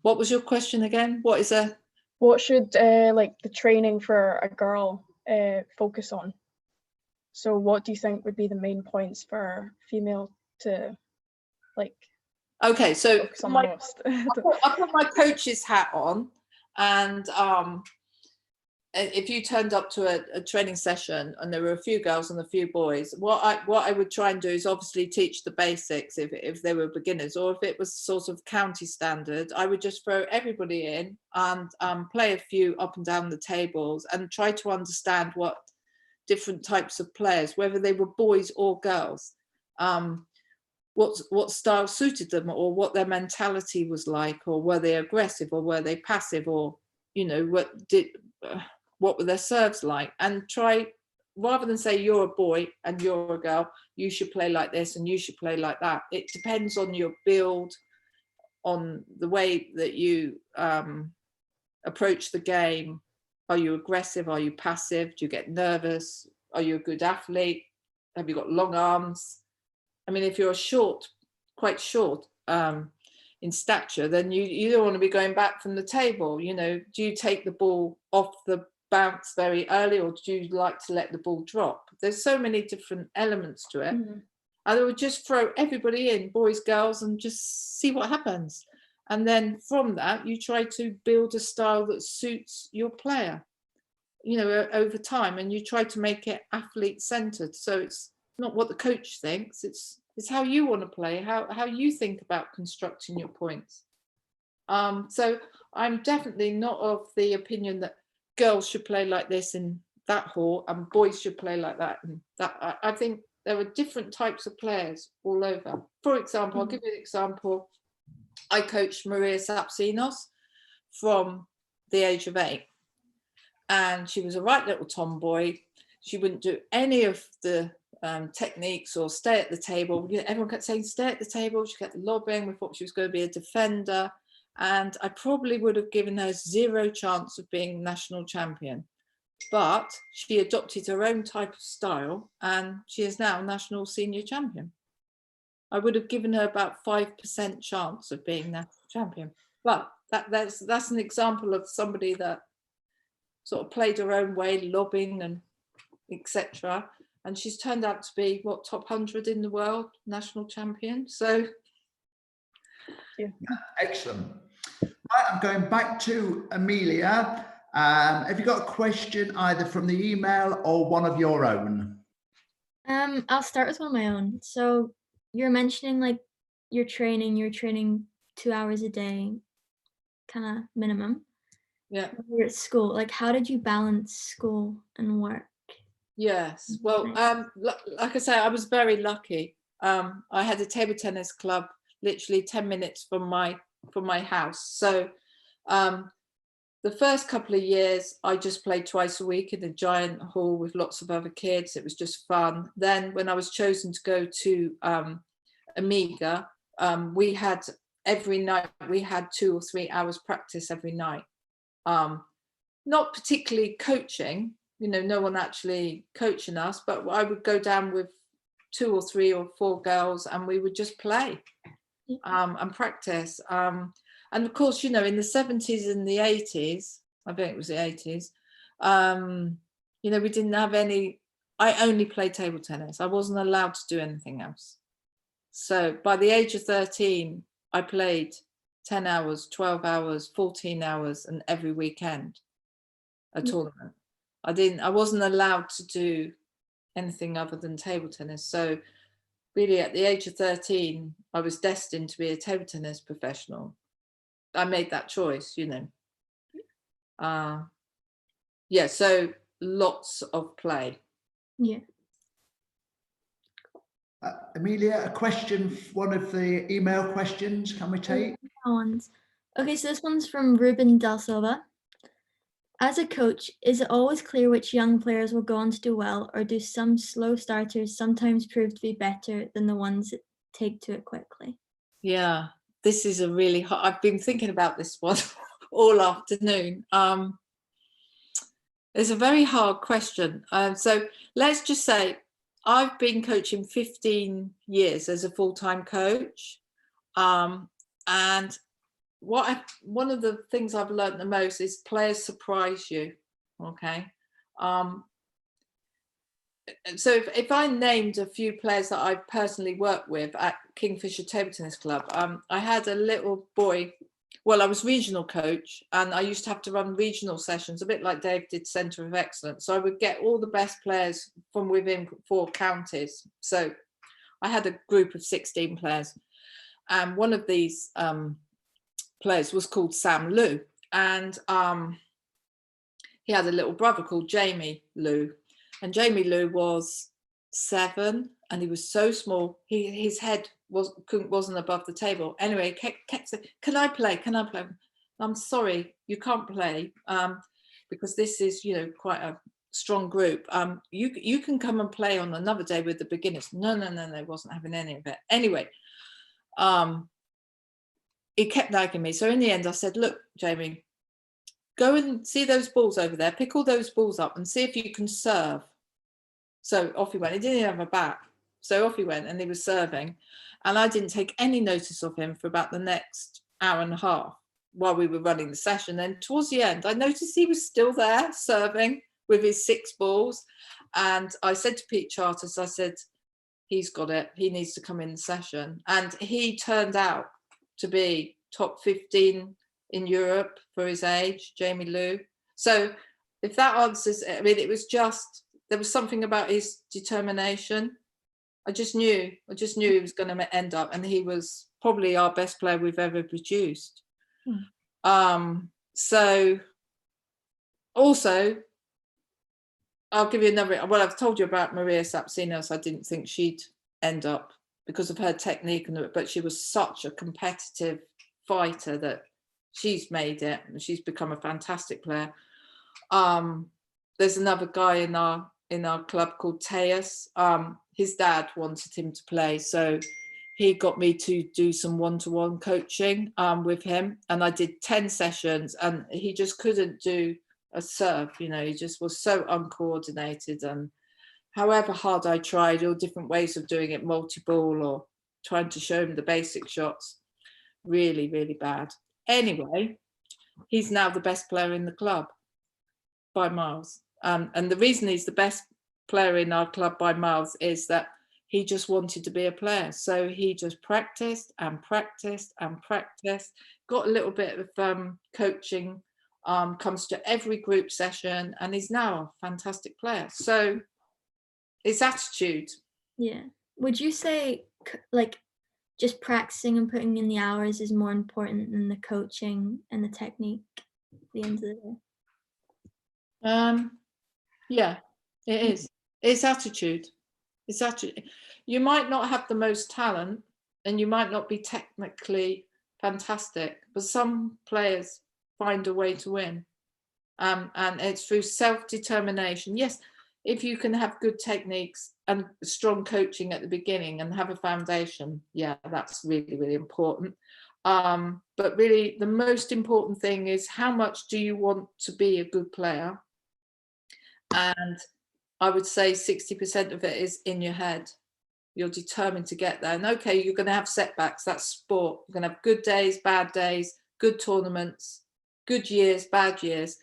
D: what was your question again? What
H: should like the training for a girl focus on? So what do you think would be the main points for female to like
D: okay, so
H: focus on the most?
D: I put my coach's hat on, and if you turned up to a training session and there were a few girls and a few boys, what I would try and do is obviously teach the basics if they were beginners, or if it was sort of county standard, I would just throw everybody in and play a few up and down the tables and try to understand what different types of players, whether they were boys or girls, what style suited them, or what their mentality was like, or were they aggressive or were they passive, or what were their serves like, and try, rather than say you're a boy and you're a girl, you should play like this and you should play like that. It depends on your build, on the way that you approach the game. Are you aggressive? Are you passive? Do you get nervous? Are you a good athlete? Have you got long arms? I mean, if you're quite short in stature, then you don't want to be going back from the table. Do you take the ball off the bounce very early, or do you like to let the ball drop? There's so many different elements to it.
H: Mm-hmm.
D: I would just throw everybody in, boys, girls, and just see what happens. And then from that, you try to build a style that suits your player, over time, and you try to make it athlete centered. So it's not what the coach thinks, it's how you want to play, how you think about constructing your points. So I'm definitely not of the opinion that girls should play like this in that hall and boys should play like that and that. I think there are different types of players all over. For example, I'll give you an example. I coached Maria Sapsinos from the age of 8, and she was a right little tomboy. She wouldn't do any of the techniques or stay at the table. Everyone kept saying stay at the table. She kept lobbing. We thought she was going to be a defender, and I probably would have given her 0 chance of being national champion. But she adopted her own type of style, and she is now national senior champion. I would have given her about 5% chance of being national champion. But that's an example of somebody that sort of played her own way, lobbing and etc. And she's turned out to be top 100 in the world, national champion. So
H: yeah.
C: Excellent. Right, I'm going back to Amelia. Have you got a question either from the email or one of your own?
A: I'll start with one of my own. So you're mentioning like you're training 2 hours a day, kind of minimum.
D: Yeah.
A: You're at school. Like, how did you balance school and work?
D: Yes. Well, like I say, I was very lucky. I had a table tennis club literally 10 minutes from my house. So the first couple of years, I just played twice a week in a giant hall with lots of other kids. It was just fun. Then when I was chosen to go to Amiga, we had every night, we had 2 or 3 hours practice every night. Not particularly coaching, no one actually coaching us, but I would go down with 2 or 3 or 4 girls and we would just play and practice. And of course, in the 70s and the 80s, I think it was the 80s, we didn't have any, I only played table tennis. I wasn't allowed to do anything else. So by the age of 13, I played 10 hours, 12 hours, 14 hours, and every weekend a tournament. I wasn't allowed to do anything other than table tennis. So really at the age of 13, I was destined to be a table tennis professional. I made that choice, so lots of play.
A: Yeah.
C: Amelia, a question, one of the email questions, can we take?
A: Okay, so this one's from Ruben Del Silva. As a coach, is it always clear which young players will go on to do well, or do some slow starters sometimes prove to be better than the ones that take to it quickly?
D: Yeah, this is a really hard, I've been thinking about this one all afternoon. It's a very hard question. So let's just say I've been coaching 15 years as a full-time coach. And one of the things I've learned the most is players surprise you. Okay. So if I named a few players that I personally worked with at Kingfisher Table Tennis Club, I had a little boy. Well, I was regional coach, and I used to have to run regional sessions, a bit like Dave did Centre of Excellence. So I would get all the best players from within 4 counties. So I had a group of 16 players, and one of these players was called Sam Liu, and he had a little brother called Jamie Liu, and Jamie Liu was 7, and he was so small. His head wasn't above the table. Anyway, kept saying, "Can I play? Can I play?" I'm sorry, you can't play, because this is, you know, quite a strong group. You can come and play on another day with the beginners. No, they wasn't having any of it. Anyway, he kept nagging me. So in the end, I said, "Look, Jamie, go and see those balls over there. Pick all those balls up and see if you can serve." So off he went. He didn't even have a bat. So off he went, and he was serving. And I didn't take any notice of him for about the next hour and a half while we were running the session. Then towards the end, I noticed he was still there serving with his 6 balls. And I said to Pete Charters, I said, "He's got it. He needs to come in the session." And he turned out to be top 15 in Europe for his age, Jamie Liu. So if that answers, I mean, it was just, there was something about his determination. I just knew he was going to end up, and he was probably our best player we've ever produced. So also, I'll give you another, well, I've told you about Maria Sapsinos. I didn't think she'd end up because of her technique, but she was such a competitive fighter that she's made it, and she's become a fantastic player. There's another guy in our club called Teus. His dad wanted him to play, so he got me to do some one-to-one coaching with him, and I did 10 sessions, and he just couldn't do a serve. You know, he just was so uncoordinated, and however hard I tried, all different ways of doing it, multi-ball or trying to show him the basic shots, really, really bad. Anyway, he's now the best player in the club by miles. And the reason he's the best player in our club by miles is that he just wanted to be a player. So he just practiced and practiced and practiced, got a little bit of coaching, comes to every group session, and he's now a fantastic player. So it's attitude.
A: Yeah. Would you say like just practicing and putting in the hours is more important than the coaching and the technique at the end of the day?
D: Yeah, it is. It's attitude. It's attitude. You might not have the most talent, and you might not be technically fantastic, but some players find a way to win. And it's through self-determination. Yes, if you can have good techniques and strong coaching at the beginning and have a foundation, yeah, that's really, really important. But really, the most important thing is how much do you want to be a good player? And I would say 60% of it is in your head. You're determined to get there. And okay, you're going to have setbacks. That's sport. You're going to have good days, bad days, good tournaments, good years, bad years.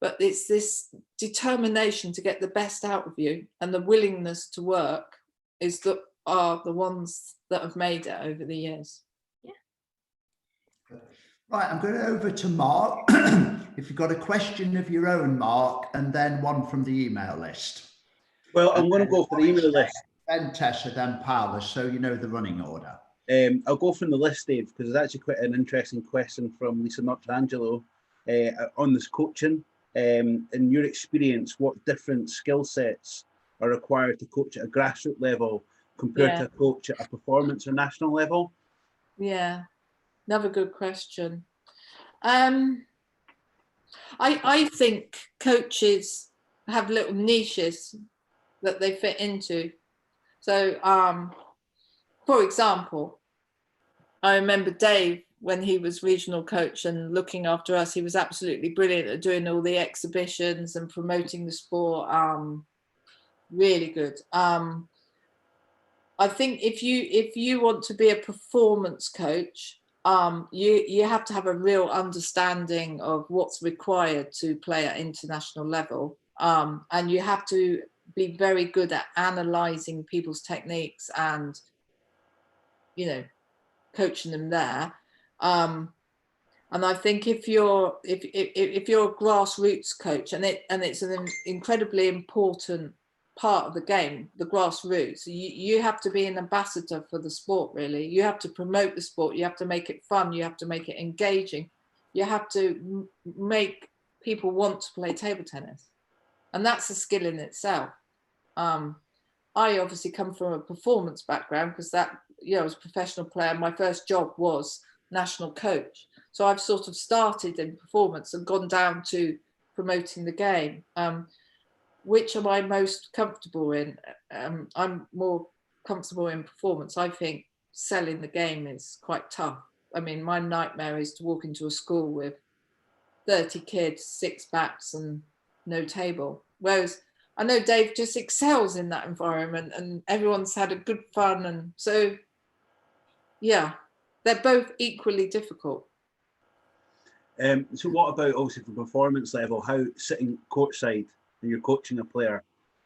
D: But it's this determination to get the best out of you, and the willingness to work are the ones that have made it over the years.
A: Yeah.
C: Right, I'm going over to Mark. If you've got a question of your own, Mark, and then one from the email list.
F: Well, I'm going to go for the email list.
C: Then Tessa, then Paula, so you know the running order.
F: I'll go from the list, Dave, because there's actually quite an interesting question from Lisa Notrangelo on this coaching. In your experience, what different skill sets are required to coach at a grassroots level compared to a coach at a performance or national level?
D: Yeah, another good question. I think coaches have little niches that they fit into. So, for example, I remember Dave, when he was regional coach and looking after us, he was absolutely brilliant at doing all the exhibitions and promoting the sport. Really good. I think if you want to be a performance coach, you have to have a real understanding of what's required to play at international level, and you have to be very good at analysing people's techniques and, you know, coaching them there. And I think if you're a grassroots coach, and it's an incredibly important part of the game, the grassroots, you have to be an ambassador for the sport. Really, you have to promote the sport. You have to make it fun. You have to make it engaging. You have to make people want to play table tennis, and that's a skill in itself. I obviously come from a performance background because I was a professional player. My first job was national coach. So I've sort of started in performance and gone down to promoting the game. Which am I most comfortable in? I'm more comfortable in performance. I think selling the game is quite tough. I mean, my nightmare is to walk into a school with 30 kids, 6 backs and no table. Whereas I know Dave just excels in that environment and everyone's had a good fun. And so, yeah, they're both equally difficult.
F: So what about, obviously, from performance level, how sitting courtside and you're coaching a player,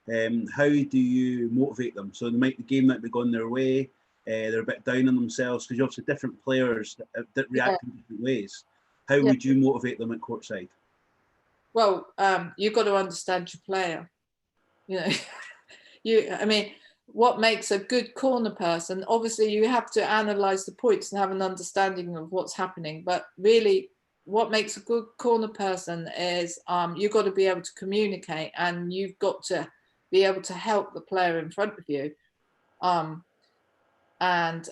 F: how do you motivate them? So the game might be going their way, they're a bit down on themselves, because obviously different players that react in different ways. How would you motivate them at courtside?
D: Well, you've got to understand your player. You know, I mean, what makes a good corner person? Obviously, you have to analyze the points and have an understanding of what's happening. But really, what makes a good corner person is you've got to be able to communicate, and you've got to be able to help the player in front of you. And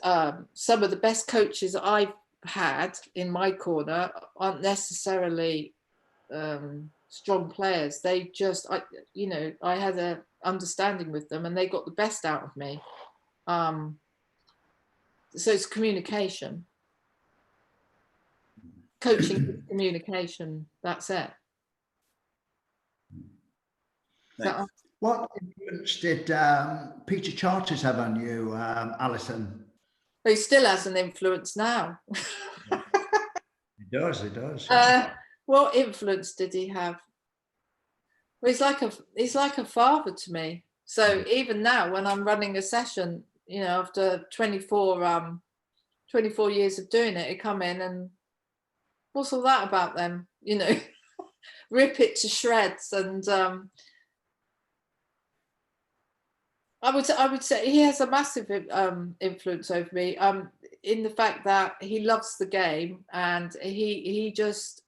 D: some of the best coaches I've had in my corner aren't necessarily strong players. They just, I had an understanding with them and they got the best out of me. So it's communication. Coaching, communication, that's it.
C: What influence did Peter Charters have on you, Alison?
D: He still has an influence now.
C: He does.
D: What influence did he have? Well, he's like a father to me. So even now, when I'm running a session, after 24 years of doing it, he come in and what's all that about them? Rip it to shreds. And I would say he has a massive influence over me. In the fact that he loves the game and he just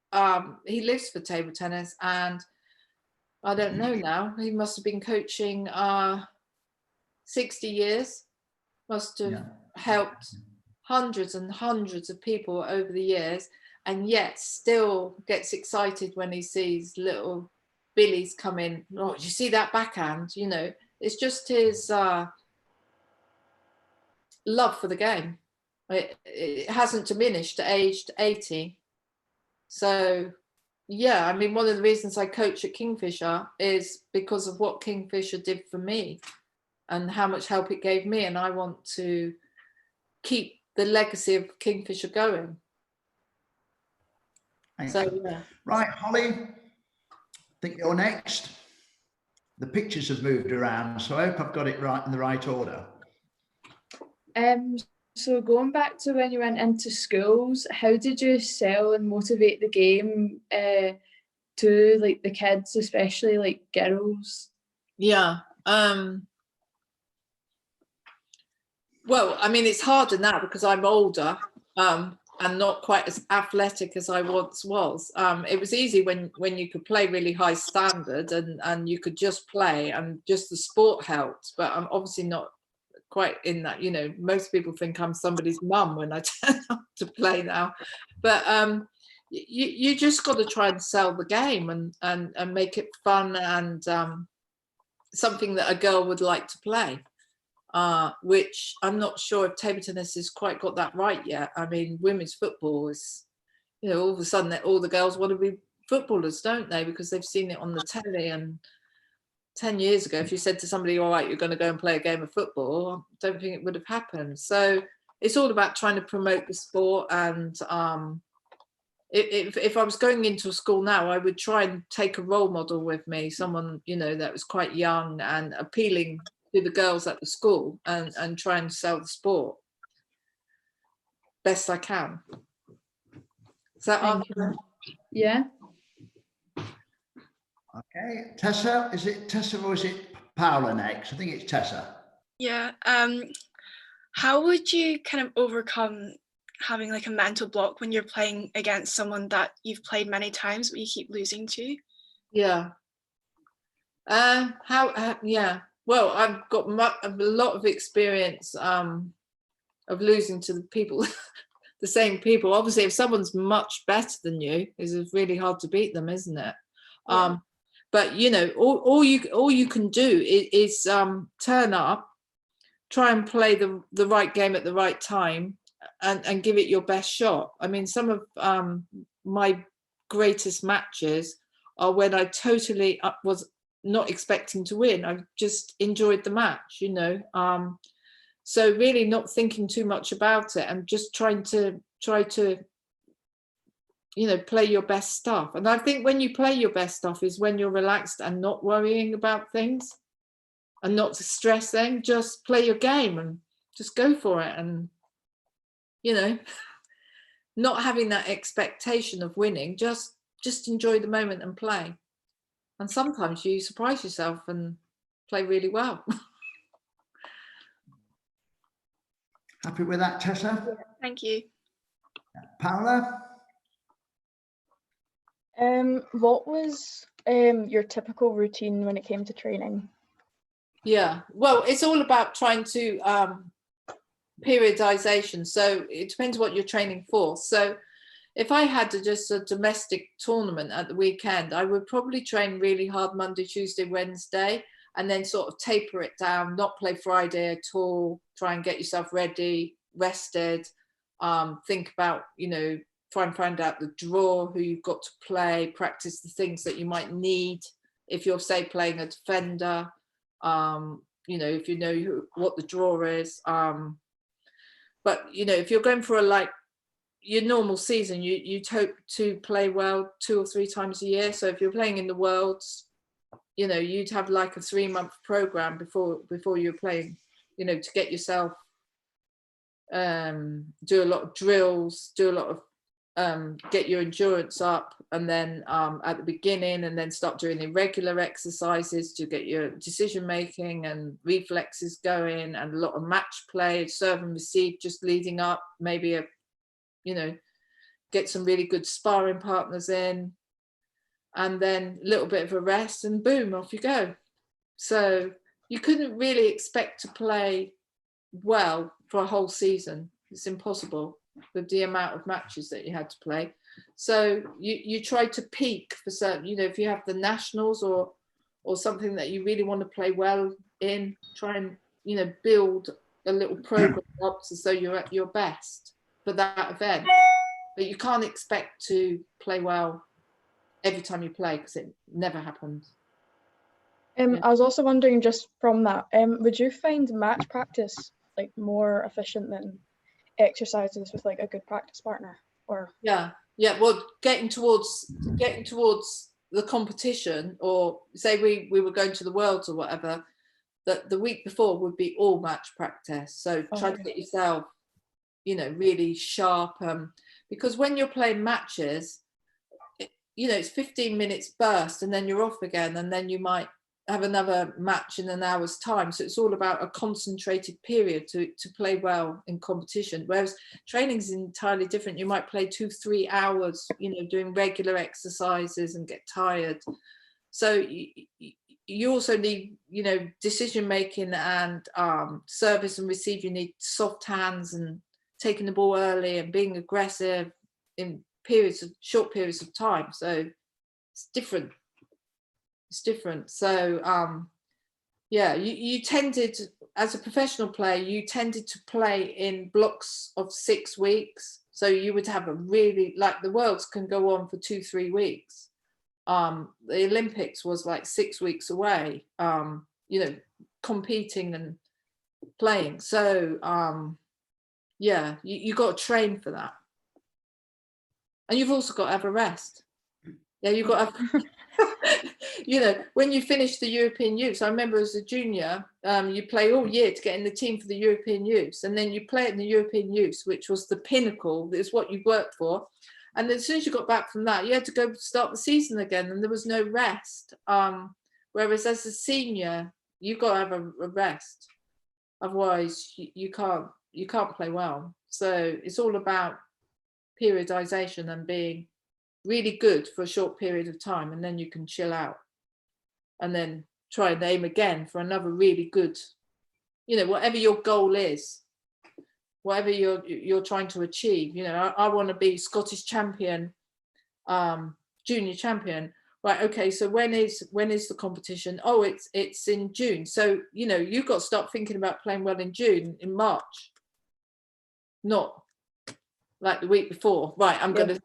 D: he lives for table tennis. And I don't know now, he must have been coaching 60 years, must have helped hundreds and hundreds of people over the years, and yet still gets excited when he sees little Billies come in. Oh, you see that backhand? It's just his love for the game. It hasn't diminished at aged 80. So, yeah, I mean, one of the reasons I coach at Kingfisher is because of what Kingfisher did for me and how much help it gave me. And I want to keep the legacy of Kingfisher going. So, yeah.
C: Right, Holly, I think you're next. The pictures have moved around, so I hope I've got it right in the right order.
G: So going back to when you went into schools, how did you sell and motivate the game to like the kids, especially like girls?
D: Yeah. Well, I mean, it's harder now because I'm older and not quite as athletic as I once was. It was easy when you could play really high standard and you could just play and just the sport helped. But I'm obviously not quite in that, most people think I'm somebody's mum when I turn up to play now. But you just got to try and sell the game and make it fun and something that a girl would like to play. Which I'm not sure if table tennis has quite got that right yet. I mean, women's football is, all of a sudden all the girls want to be footballers, don't they? Because they've seen it on the telly. And 10 years ago, if you said to somebody, all right, you're going to go and play a game of football, I don't think it would have happened. So it's all about trying to promote the sport. And if I was going into a school now, I would try and take a role model with me, someone, you know, that was quite young and appealing to the girls at the school, and try and sell the sport best I can. Is that answer?
G: Yeah.
C: Okay, Tessa, is it Tessa or is it Paola next? I think it's Tessa.
E: Yeah. How would you kind of overcome having like a mental block when you're playing against someone that you've played many times but you keep losing to?
D: Yeah. Yeah. Well, I've got a lot of experience of losing to the people, the same people. Obviously, if someone's much better than you, it's really hard to beat them, isn't it?
E: Yeah.
D: But you know, all you can do is turn up, try and play the right game at the right time, and give it your best shot. I mean, some of my greatest matches are when I totally was not expecting to win. I just enjoyed the match, you know. So really not thinking too much about it, and just try to you know, play your best stuff. And I think when you play your best stuff is when you're relaxed and not worrying about things and not stressing. Just play your game and just go for it, and you know, not having that expectation of winning. Just enjoy the moment and play. And sometimes you surprise yourself and play really well.
C: Happy with that, Tessa?
E: Thank you.
C: Paola?
H: What was your typical routine when it came to training?
D: Yeah, well, it's all about trying to periodization. So it depends what you're training for. So if I had just a domestic tournament at the weekend, I would probably train really hard Monday, Tuesday, Wednesday, and then sort of taper it down, not play Friday at all, try and get yourself ready, rested, think about, you know, try and find out the draw, who you've got to play, practice the things that you might need if you're, say, playing a defender, you know, if you know what the draw is. But, you know, if you're going for your normal season, you'd hope to play well 2 or 3 times a year. So if you're playing in the Worlds, you know, you'd have like a 3-month program before you're playing, you know, to get yourself, do a lot of drills, do a lot of, get your endurance up, and then at the beginning, and then start doing irregular exercises to get your decision making and reflexes going, and a lot of match play, serve and receive just leading up, maybe you know, get some really good sparring partners in, and then a little bit of a rest, and boom, off you go. So you couldn't really expect to play well for a whole season. It's impossible with the amount of matches that you had to play. So you try to peak for certain, you know, if you have the nationals or something that you really want to play well in, try and, you know, build a little program up so you're at your best for that event. But you can't expect to play well every time you play, because it never happens.
H: I was also wondering, just from that, would you find match practice like more efficient than exercises with like a good practice partner? Or
D: yeah, well, getting towards the competition, or say we were going to the Worlds or whatever, that the week before would be all match practice. So try to get yourself, you know, really sharp, because when you're playing matches, you know, it's 15 minutes burst and then you're off again, and then you might have another match in an hour's time. So it's all about a concentrated period to play well in competition, whereas training is entirely different. You might play 2-3 hours, you know, doing regular exercises and get tired. So you also need, you know, decision making and service and receive. You need soft hands and taking the ball early and being aggressive in short periods of time. So it's different. So yeah, you tended, as a professional player, you tended to play in blocks of 6 weeks. So you would have a really, like the Worlds can go on for 2-3 weeks. The Olympics was like 6 weeks away, you know, competing and playing. So Yeah, you got to train for that. And you've also got to have a rest. Yeah, you've got to have, you know, when you finish the European Youth, I remember as a junior, you play all year to get in the team for the European Youth, and then you play it in the European Youth, which was the pinnacle, is what you worked for. And as soon as you got back from that, you had to go start the season again, and there was no rest. Whereas as a senior, you've got to have a rest. Otherwise, you can't play well. So it's all about periodization and being really good for a short period of time, and then you can chill out and then try and aim again for another really good, you know, whatever your goal is, whatever you're trying to achieve. You know, I want to be Scottish champion, junior champion. Right, okay, so when is the competition? Oh, it's in June. So, you know, you've got to start thinking about playing well in June, in March, not like the week before. Right, I'm gonna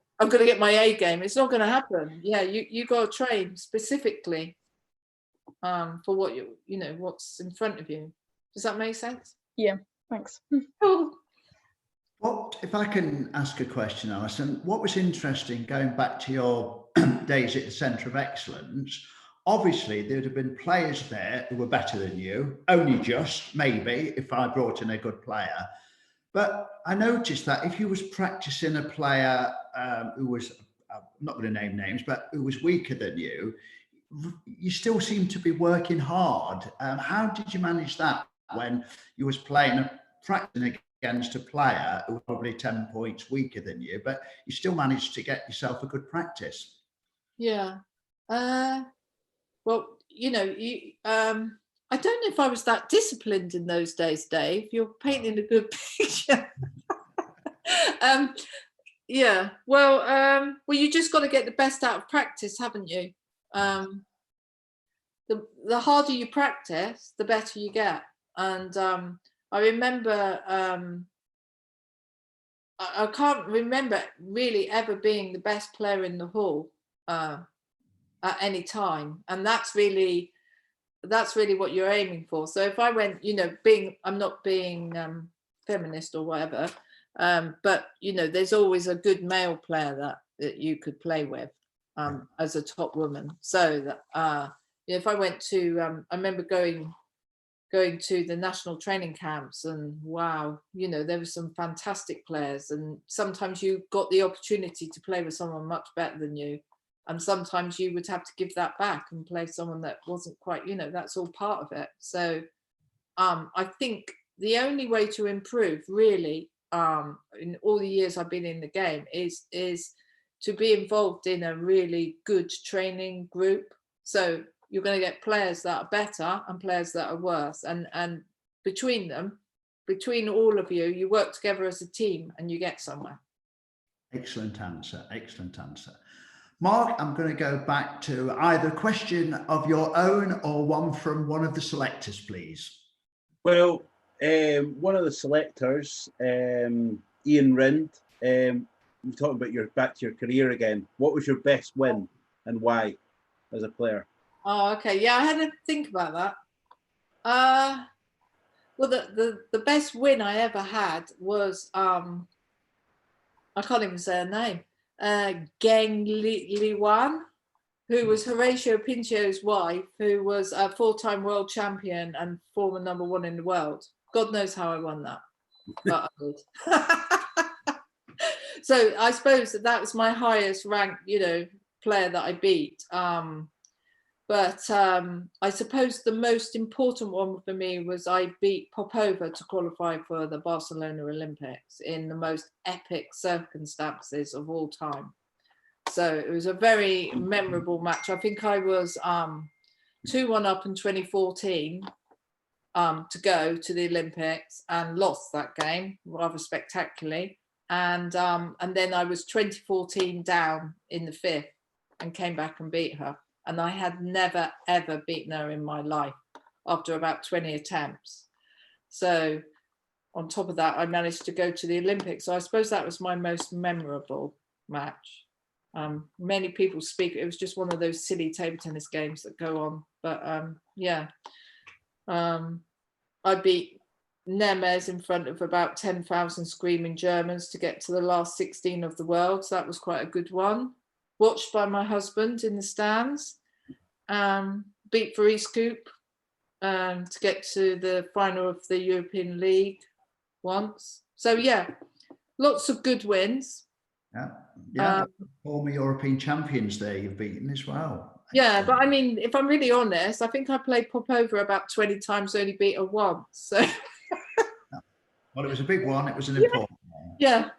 D: get my A game. It's not gonna happen. Yeah, you got to train specifically for what you know what's in front of you. Does that make sense?
H: Yeah, thanks.
D: Oh.
C: What, if I can ask a question, Alison, what was interesting going back to your days at the Centre of Excellence? Obviously, there'd have been players there who were better than you, only just, maybe, if I brought in a good player. But I noticed that if you was practicing a player who was, I'm not going to name names, but who was weaker than you still seem to be working hard. How did you manage that when you was practicing against a player who was probably 10 points weaker than you, but you still managed to get yourself a good practice?
D: Yeah. Well, you know, I don't know if I was that disciplined in those days, Dave. You're painting a good picture. Yeah. Well, you just got to get the best out of practice, haven't you? The harder you practice, the better you get. And I remember, I can't remember really ever being the best player in the hall at any time, and that's really what you're aiming for. So if I went, you know, I'm not being feminist or whatever, but you know, there's always a good male player that you could play with as a top woman. So that if I went to, I remember going to the national training camps, and wow, you know, there were some fantastic players, and sometimes you got the opportunity to play with someone much better than you, and sometimes you would have to give that back and play someone that wasn't quite, you know, that's all part of it. So I think the only way to improve really in all the years I've been in the game is to be involved in a really good training group. So you're going to get players that are better and players that are worse, and between all of you, you work together as a team and you get somewhere.
C: Excellent answer. Excellent answer. Mark, I'm going to go back to either a question of your own or one from one of the selectors, please.
F: Well, one of the selectors, Ian Rind, you talking about back to your career again. What was your best win and why as a player?
D: Oh, okay. Yeah, I had to think about that. Well, the best win I ever had was I can't even say her name. Geng Liwan, who was Horatio Pinchio's wife, who was a 4-time world champion and former #1 in the world. God knows how I won that, but I did. So I suppose that was my highest ranked, you know, player that I beat. But I suppose the most important one for me was I beat Popova to qualify for the Barcelona Olympics in the most epic circumstances of all time. So it was a very memorable match. I think I was 2-1 up in 2014 to go to the Olympics and lost that game rather spectacularly. And then I was 2014 down in the 5th and came back and beat her. And I had never, ever beaten her in my life after about 20 attempts. So on top of that, I managed to go to the Olympics. So I suppose that was my most memorable match. Many people speak, it was just one of those silly table tennis games that go on. But yeah, I beat Nemes in front of about 10,000 screaming Germans to get to the last 16 of the world. So that was quite a good one. Watched by my husband in the stands. Beat Coupe to get to the final of the European League once. So yeah, lots of good wins.
C: Yeah, former European champions there you've beaten as well.
D: Yeah, but I mean, if I'm really honest, I think I played Popova about 20 times, only beat her once. So.
C: Well, it was a big one. It was an important one.
D: Yeah.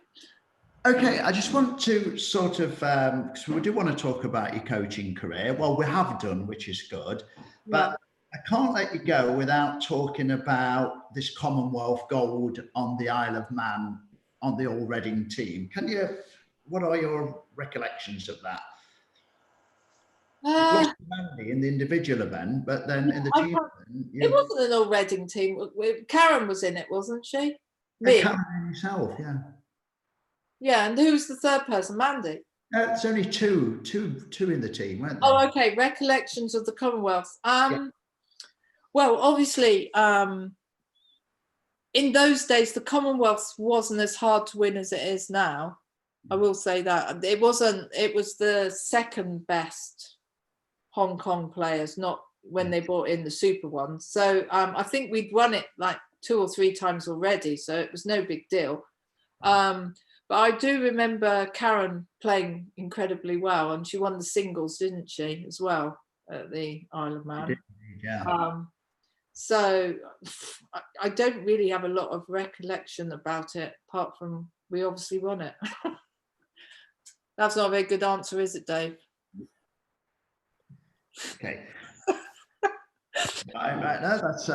C: Okay, I just want to sort of, because we do want to talk about your coaching career. Well, we have done, which is good, but I can't let you go without talking about this Commonwealth gold on the Isle of Man on the All Reading team. What are your recollections of that? You lost Mandy in the individual event, but then in the team event,
D: it wasn't an All Reading team. Karen was in it, wasn't she?
C: Karen herself, yeah.
D: Yeah, and who was the third person? Mandy?
C: It's only two in the team, weren't there?
D: Oh, okay. Recollections of the Commonwealth. Well, obviously, in those days, the Commonwealth wasn't as hard to win as it is now. I will say that. It wasn't. It was the second best Hong Kong players, not when they brought in the super ones. So I think we'd won it like 2 or 3 times already, so it was no big deal. But I do remember Karen playing incredibly well, and she won the singles, didn't she, as well, at the Isle of Man?
C: Yeah.
D: So I don't really have a lot of recollection about it, apart from we obviously won it. That's not a very good answer, is it, Dave?
C: Okay. Right, no, that's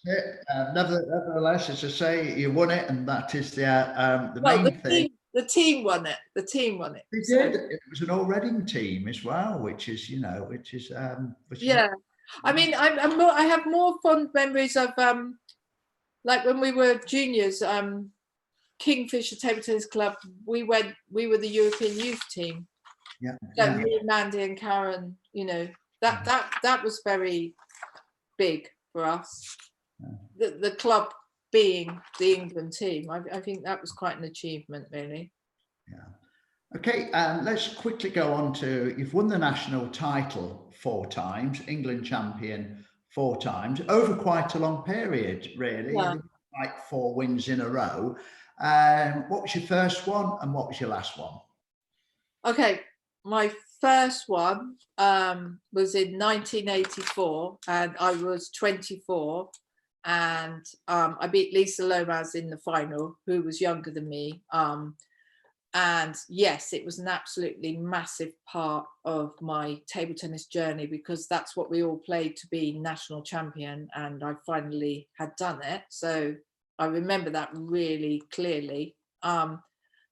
C: it. Nevertheless, as I say, you won it, and that is the main thing.
D: The team won it. The team won it.
C: They did. It was an All Reading team as well, which is
D: yeah. I mean, I have more fond memories of like when we were juniors. Kingfisher Table Tennis Club. We were the European youth team.
C: Yeah.
D: So me, Mandy, and Karen. You know, that was very big for us. The club being the England team, I think that was quite an achievement, really.
C: Yeah. Okay, let's quickly go on to, you've won the national title 4 times, England champion 4 times, over quite a long period, really.
D: Yeah.
C: Like 4 wins in a row. What was your first one and what was your last one?
D: Okay, my first one was in 1984, and I was 24, and I beat Lisa Lomas in the final, who was younger than me. And yes, it was an absolutely massive part of my table tennis journey, because that's what we all played to be national champion, and I finally had done it. So I remember that really clearly. And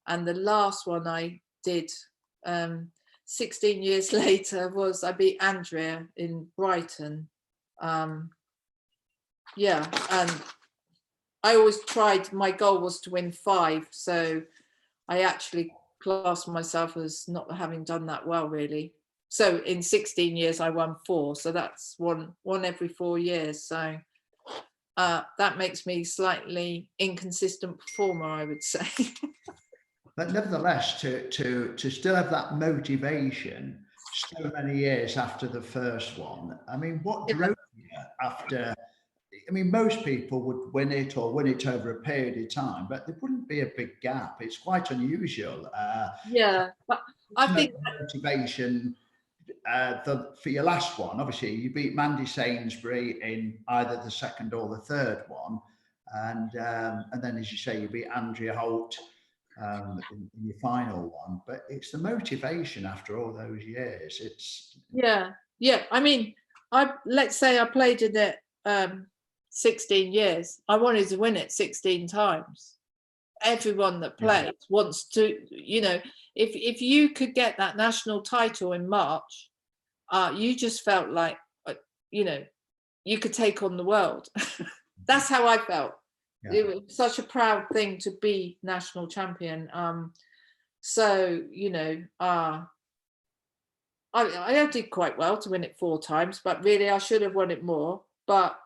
D: the last one I did 16 years later was I beat Andrea in Brighton. Yeah, and I always tried, my goal was to win 5, so I actually classed myself as not having done that well, really. So in 16 years I won 4, so that's one every 4 years. So that makes me slightly inconsistent performer, I would say.
C: But nevertheless, to still have that motivation so many years after the first one, I mean, what drove you after? I mean, most people would win it or win it over a period of time, but there wouldn't be a big gap. It's quite unusual.
D: Yeah, but I think
C: motivation for your last one. Obviously, you beat Mandy Sainsbury in either the second or the third one, and then, as you say, you beat Andrea Holt in your final one. But it's the motivation after all those years. It's
D: yeah. I mean, let's say I played in it 16 years. I wanted to win it 16 times. Everyone that plays wants to, you know, if you could get that national title in March, you just felt like, you know, you could take on the world. That's how I felt. Yeah. It was such a proud thing to be national champion. So, you know, I did quite well to win it 4 times, but really I should have won it more. But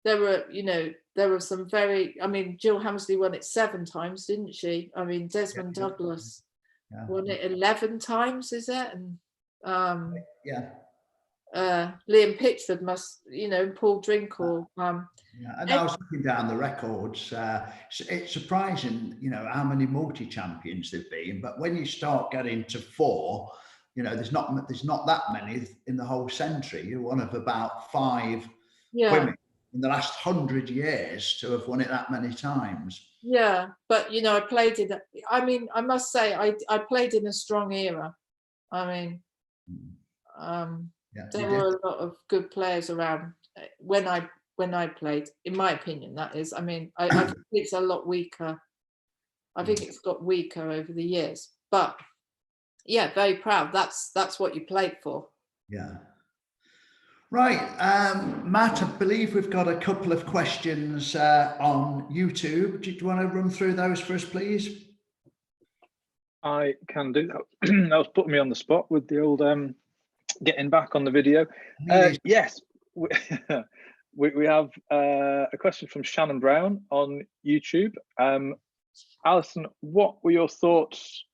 D: there were some very, I mean, Jill Hammersley won it 7 times, didn't she? I mean, Desmond Douglas won it 11 times, is it? And Liam Pitchford must, Paul Drinkle.
C: And I was looking down the records. It's surprising, how many multi-champions there've been. But when you start getting to 4, there's not that many in the whole century. You're one of about 5 women in the last 100 years to have won it that many times.
D: Yeah, but I played in. I mean, I must say, I played in a strong era. I mean, there were a lot of good players around when I played. In my opinion, that is. I mean, I think it's a lot weaker. I think it's got weaker over the years. But yeah, very proud. That's what you played for.
C: Yeah. Right, Matt, I believe we've got a couple of questions on YouTube. Do you want to run through those for us, please?
B: I can do that. That was putting me on the spot with the old getting back on the video. Yes, we have a question from Shannon Brown on YouTube. Alison, what were your thoughts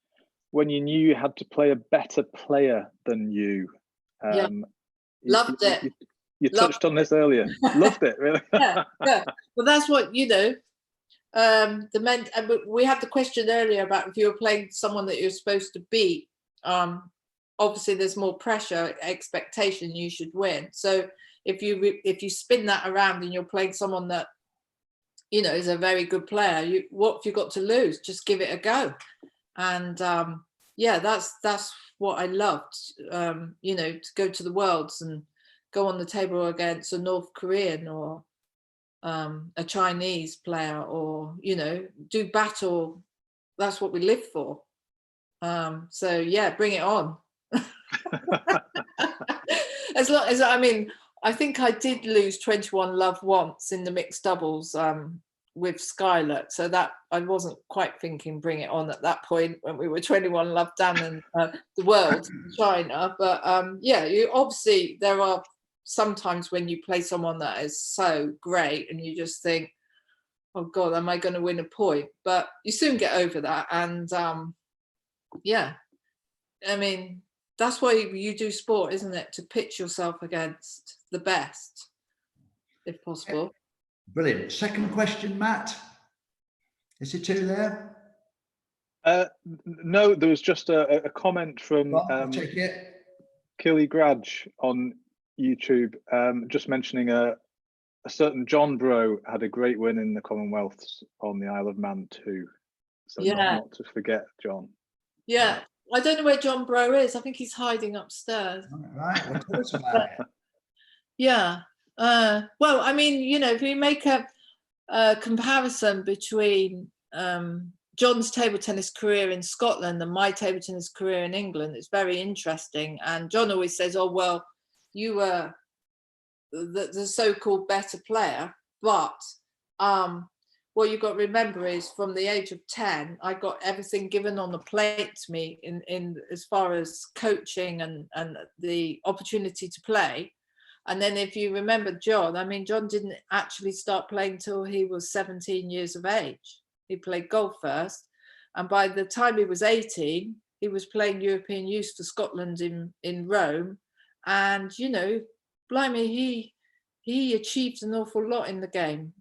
B: when you knew you had to play a better player than you?
D: Loved it.
B: You touched on this earlier. Loved it, really.
D: Yeah. Well, that's what the men. We had the question earlier about if you were playing someone that you're supposed to beat. Obviously, there's more pressure, expectation. You should win. So if you spin that around and you're playing someone that is a very good player, what have you got to lose? Just give it a go. And that's what I loved, to go to the Worlds and go on the table against a North Korean or a Chinese player, or do battle. That's what we live for. So yeah, bring it on. As long as, I think I did lose 21 love once in the mixed doubles with Skylar, so that I wasn't quite thinking bring it on at that point when we were 21 love down in the world in China. But you obviously, there are sometimes when you play someone that is so great and you just think, oh God, am I going to win a point? But you soon get over that. And that's why you do sport, isn't it? To pitch yourself against the best, if possible.
C: Brilliant. Second question, Matt. Is it 2 there?
B: No, there was just a comment from Killy Grudge on YouTube, just mentioning a certain John Broe had a great win in the Commonwealths on the Isle of Man too. So not to forget John.
D: Yeah. I don't know where John Broe is. I think he's hiding upstairs.
C: Right. Well, tell us about it.
D: Yeah. Well, if you make a comparison between John's table tennis career in Scotland and my table tennis career in England, it's very interesting. And John always says, oh, well, you were the so-called better player. But what you've got to remember is from the age of 10, I got everything given on the plate to me in as far as coaching and the opportunity to play. And then if you remember John, John didn't actually start playing till he was 17 years of age. He played golf first. And by the time he was 18, he was playing European Youth for Scotland in Rome. And, blimey, he achieved an awful lot in the game.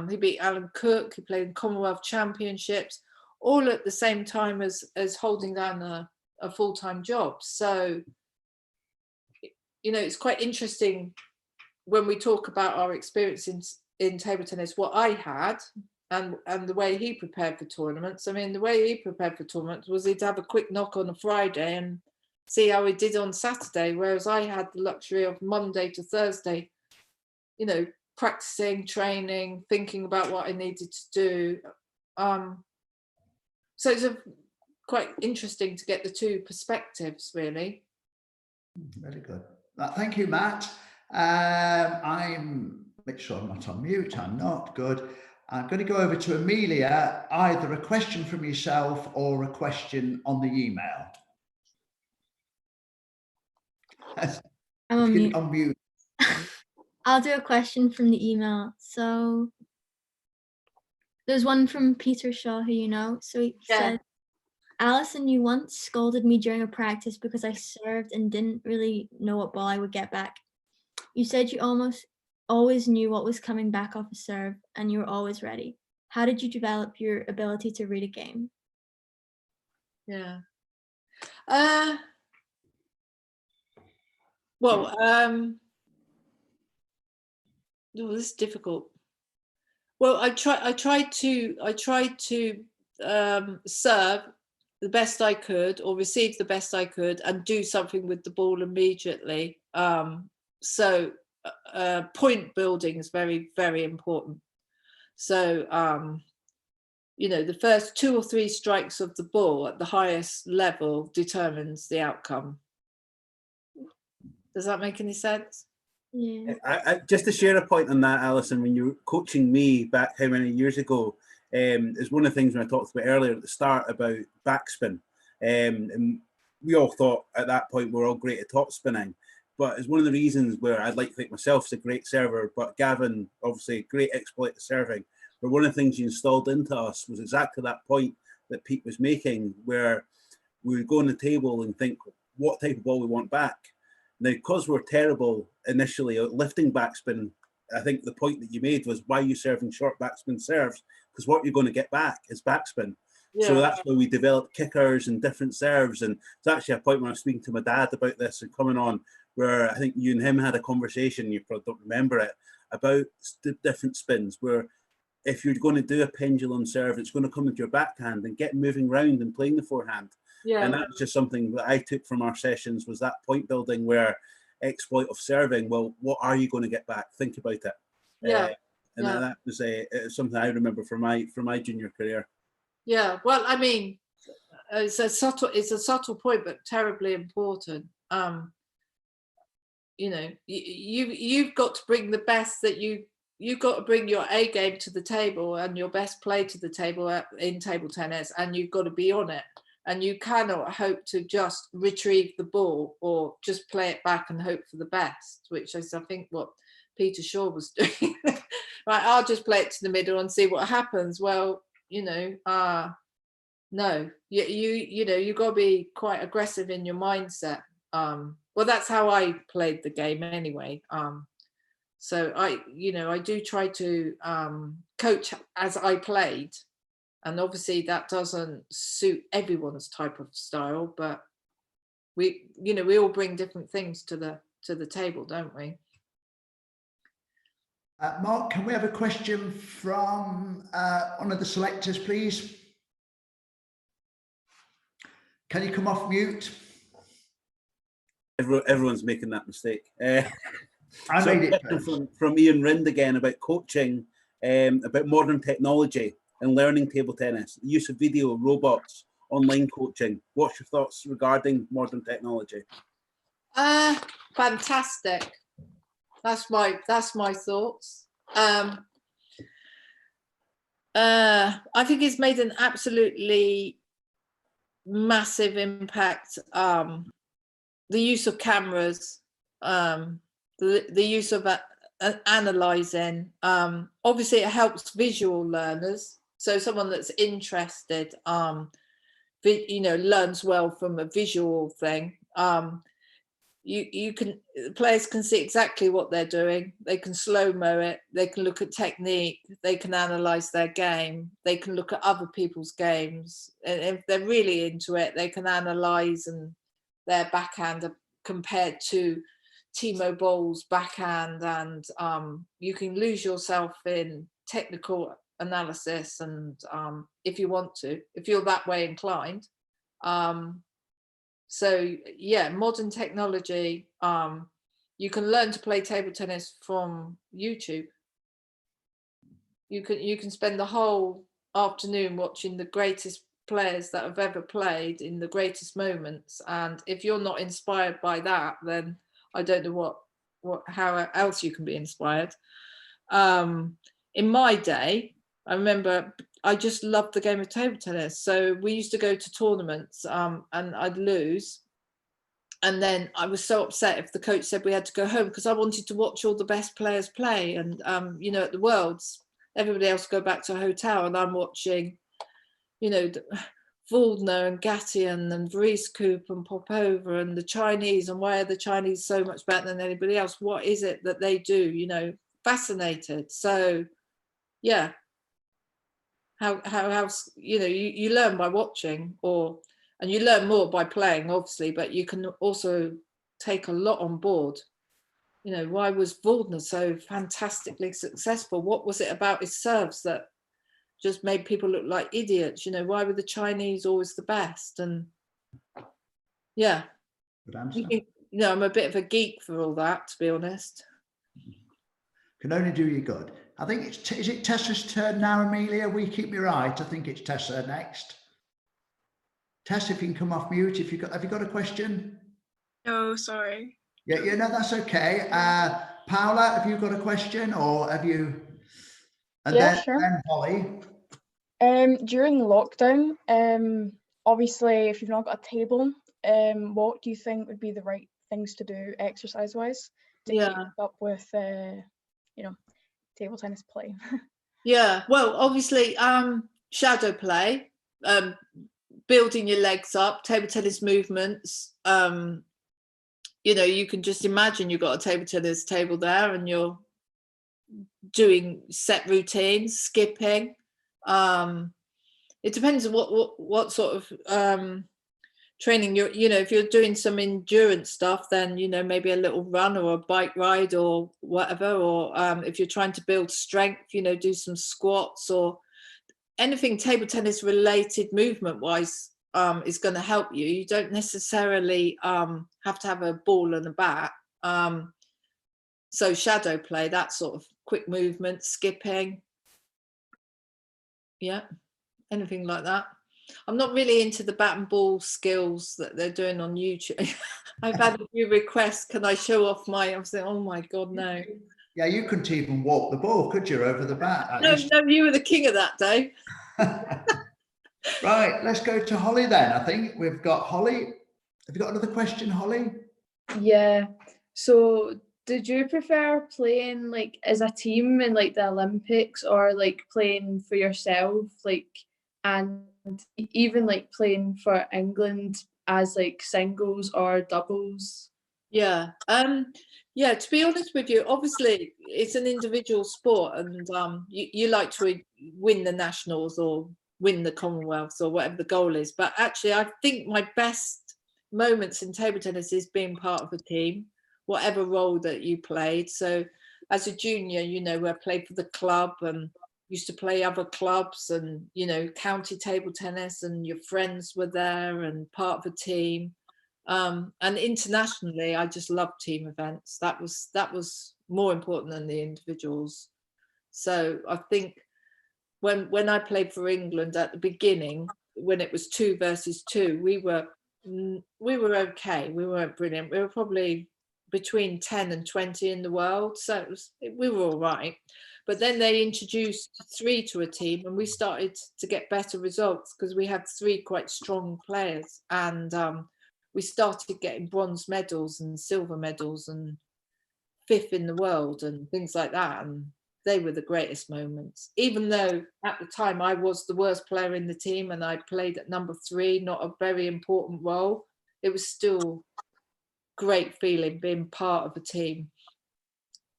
D: He beat Alan Cook, he played in Commonwealth Championships, all at the same time as holding down a full-time job. So, it's quite interesting when we talk about our experience in table tennis, what I had and the way he prepared for tournaments. The way he prepared for tournaments was he'd have a quick knock on a Friday and see how he did on Saturday, whereas I had the luxury of Monday to Thursday, practicing, training, thinking about what I needed to do. So it's quite interesting to get the two perspectives, really.
C: Very good. Thank you, Matt. Make sure I'm not on mute. I'm not. Good. I'm going to go over to Amelia, either a question from yourself or a question on the email.
A: I'm on mute.
C: On mute.
A: I'll do a question from the email. So there's one from Peter Shaw, who you know. So he said, Alison, you once scolded me during a practice because I served and didn't really know what ball I would get back. You said you almost always knew what was coming back off a serve and you were always ready. How did you develop your ability to read a game?
D: Yeah. Well, this is difficult. Well, I tried to serve the best I could, or receive the best I could, and do something with the ball immediately. So point building is very, very important. So you know, the first 2 or 3 strikes of the ball at the highest level determines the outcome. Does that make any sense?
A: Yeah.
F: Just to share a point on that, Alison, when you were coaching me back how many years ago, is one of the things when I talked about earlier at the start about backspin. And we all thought at that point we're all great at top spinning, but it's one of the reasons where I'd like to think myself as a great server, but Gavin, obviously, great exploit at serving. But one of the things you installed into us was exactly that point that Pete was making, where we would go on the table and think what type of ball we want back. Now, because we're terrible initially at lifting backspin, I think the point that you made was, why are you serving short backspin serves? Because what you're going to get back is backspin. Yeah. So that's why we developed kickers and different serves. And it's actually a point when I was speaking to my dad about this and coming on, where I think you and him had a conversation, you probably don't remember it, about different spins, where if you're going to do a pendulum serve, it's going to come with your backhand and get moving around and playing the forehand. Yeah. And that's just something that I took from our sessions, was that point building where exploit of serving. Well, what are you going to get back? Think about it.
D: Yeah.
F: And that was something I remember from my junior career.
D: Yeah. Well, I mean, it's a subtle point, but terribly important. You know, you've got to bring the best that you've got to bring your A game to the table and your best play to the table in table tennis, and you've got to be on it. And you cannot hope to just retrieve the ball or just play it back and hope for the best, which is, I think, what Peter Shaw was doing. Right, I'll just play it to the middle and see what happens. Well, you know, no, you know, you've got to be quite aggressive in your mindset. Well, that's how I played the game anyway. So I do try to coach as I played. And obviously that doesn't suit everyone's type of style, but we all bring different things to the table, don't we?
C: Mark, can we have a question from one of the selectors, please? Can you come off mute?
F: Everyone's making that mistake.
C: I made it
F: from Ian Rind again about coaching, about modern technology and learning table tennis, the use of video, robots, online coaching. What's your thoughts regarding modern technology?
D: Fantastic. That's my thoughts. I think it's made an absolutely massive impact. The use of cameras, the use of analyzing. Obviously, it helps visual learners. So someone that's interested, learns well from a visual thing. Players can see exactly what they're doing. They can slow-mo it. They can look at technique. They can analyze their game. They can look at other people's games. And if they're really into it, they can analyze their backhand compared to Timo Boll's backhand. And you can lose yourself in technical analysis, and if you want to, if you're that way inclined. So yeah, modern technology, you can learn to play table tennis from YouTube. You can spend the whole afternoon watching the greatest players that have ever played in the greatest moments, and if you're not inspired by that, then I don't know how else you can be inspired. In my day, I remember I just loved the game of table tennis. So we used to go to tournaments and I'd lose. And then I was so upset if the coach said we had to go home, because I wanted to watch all the best players play. And, you know, at the Worlds, everybody else go back to a hotel and I'm watching, you know, Waldner and Gattian and Vrieskhoop and Popova and the Chinese, and why are the Chinese so much better than anybody else? What is it that they do? You know, fascinated. So, yeah. How you know, you learn by watching, and you learn more by playing, obviously, but you can also take a lot on board. You know, why was Waldner so fantastically successful? What was it about his serves that just made people look like idiots? You know, why were the Chinese always the best? And yeah,
C: Good answer.
D: you know, I'm a bit of a geek for all that, to be honest.
C: Can only do you good. I think is it Tessa's turn now, Amelia? Will you keep me right? I think it's Tessa next. Tess, if you can come off mute, have you got a question?
E: No, sorry.
C: Yeah, no, that's okay. Paula, have you got a question, or have you? And
H: Yeah,
C: then,
H: sure.
C: then Holly.
H: During lockdown, obviously, if you've not got a table, what do you think would be the right things to do exercise-wise to keep up with, you know, table tennis play?
D: Yeah, well, obviously, shadow play, building your legs up, table tennis movements. You know, you can just imagine you've got a table tennis table there and you're doing set routines, skipping. It depends on what sort of training you know, if you're doing some endurance stuff, then, you know, maybe a little run or a bike ride or whatever, or if you're trying to build strength, you know, do some squats or anything table tennis related movement wise is going to help you. You don't necessarily have to have a ball and a bat. So shadow play, that sort of quick movement, skipping, yeah, anything like that. I'm not really into the bat and ball skills that they're doing on YouTube. I've had a few requests. Can I show off my? I was like, oh my God, no.
C: Yeah, you couldn't even walk the ball, could you, over the bat?
D: No, you were the king of that day.
C: Right, let's go to Holly then. I think we've got Holly. Have you got another question, Holly?
G: Yeah. So did you prefer playing like as a team in like the Olympics, or like playing for yourself, like, and even like playing for England as like singles or doubles?
D: Yeah. Yeah, to be honest with you, obviously it's an individual sport, and you like to win the nationals or win the Commonwealths or whatever the goal is. But actually, I think my best moments in table tennis is being part of a team, whatever role that you played. So as a junior, you know, I played for the club and used to play other clubs, and, you know, county table tennis, and your friends were there and part of a team. And internationally, I just love team events. That was more important than the individuals. So I think when I played for England at the beginning, when it was 2 versus 2, we were okay. We weren't brilliant. We were probably between 10 and 20 in the world. So we were all right. But then they introduced 3 to a team, and we started to get better results because we had 3 quite strong players. And we started getting bronze medals and silver medals and 5th in the world and things like that. And they were the greatest moments, even though at the time I was the worst player in the team and I played at number 3, not a very important role. It was still great feeling being part of a team,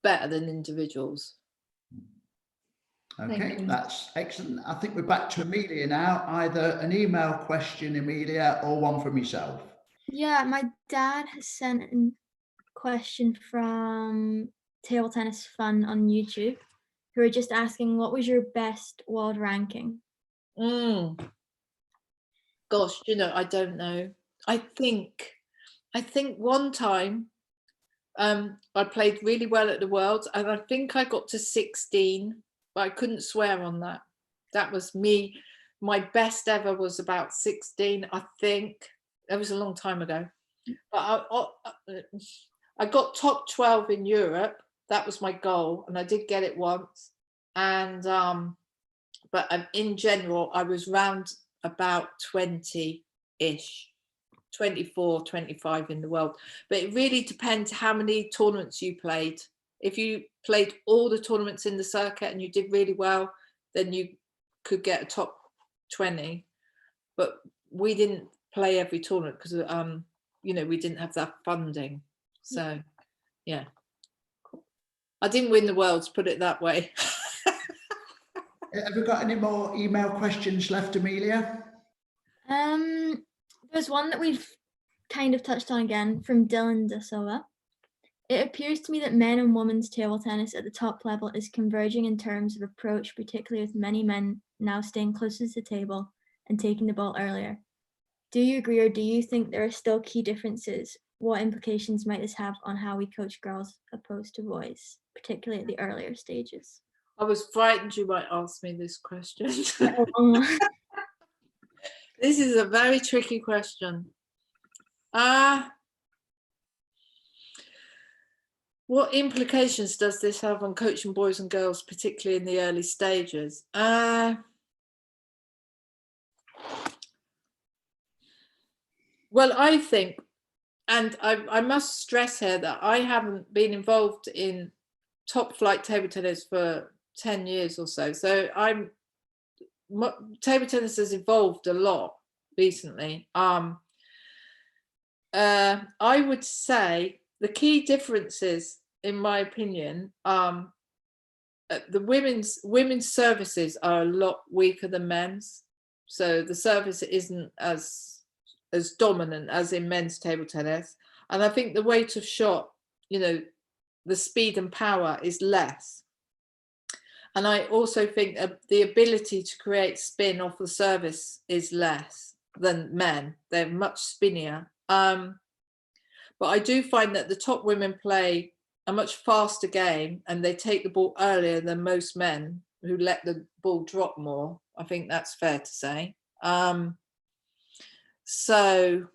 D: better than individuals.
C: Okay, that's excellent. I think we're back to Amelia now. Either an email question, Amelia, or one from yourself.
A: Yeah, my dad has sent a question from Table Tennis Fun on YouTube, who are just asking, what was your best world ranking?
D: Gosh, you know, I don't know. I think one time I played really well at the Worlds, and I think I got to 16, but I couldn't swear on that. That was me. My best ever was about 16, I think. That was a long time ago. But I got top 12 in Europe. That was my goal, and I did get it once. And but in general, I was round about 20-ish. 24, 25 in the world. But it really depends how many tournaments you played. If you played all the tournaments in the circuit and you did really well, then you could get a top 20. But we didn't play every tournament because, you know, we didn't have that funding. So, yeah. I didn't win the Worlds, put it that way.
C: Have we got any more email questions left, Amelia?
A: There's one that we've kind of touched on again from Dylan De Silva. It appears to me that men and women's table tennis at the top level is converging in terms of approach, particularly with many men now staying closer to the table and taking the ball earlier. Do you agree, or do you think there are still key differences? What implications might this have on how we coach girls opposed to boys, particularly at the earlier stages?
D: I was frightened you might ask me this question. This is a very tricky question. What implications does this have on coaching boys and girls, particularly in the early stages? Well, I think, and I must stress here that I haven't been involved in top flight table tennis for 10 years or so. So table tennis has evolved a lot recently. I would say the key differences, in my opinion, the women's services are a lot weaker than men's. So the service isn't as dominant as in men's table tennis. And I think the weight of shot, you know, the speed and power is less. And I also think the ability to create spin off the service is less than men. They're much spinnier. But I do find that the top women play a much faster game and they take the ball earlier than most men who let the ball drop more. I think that's fair to say. So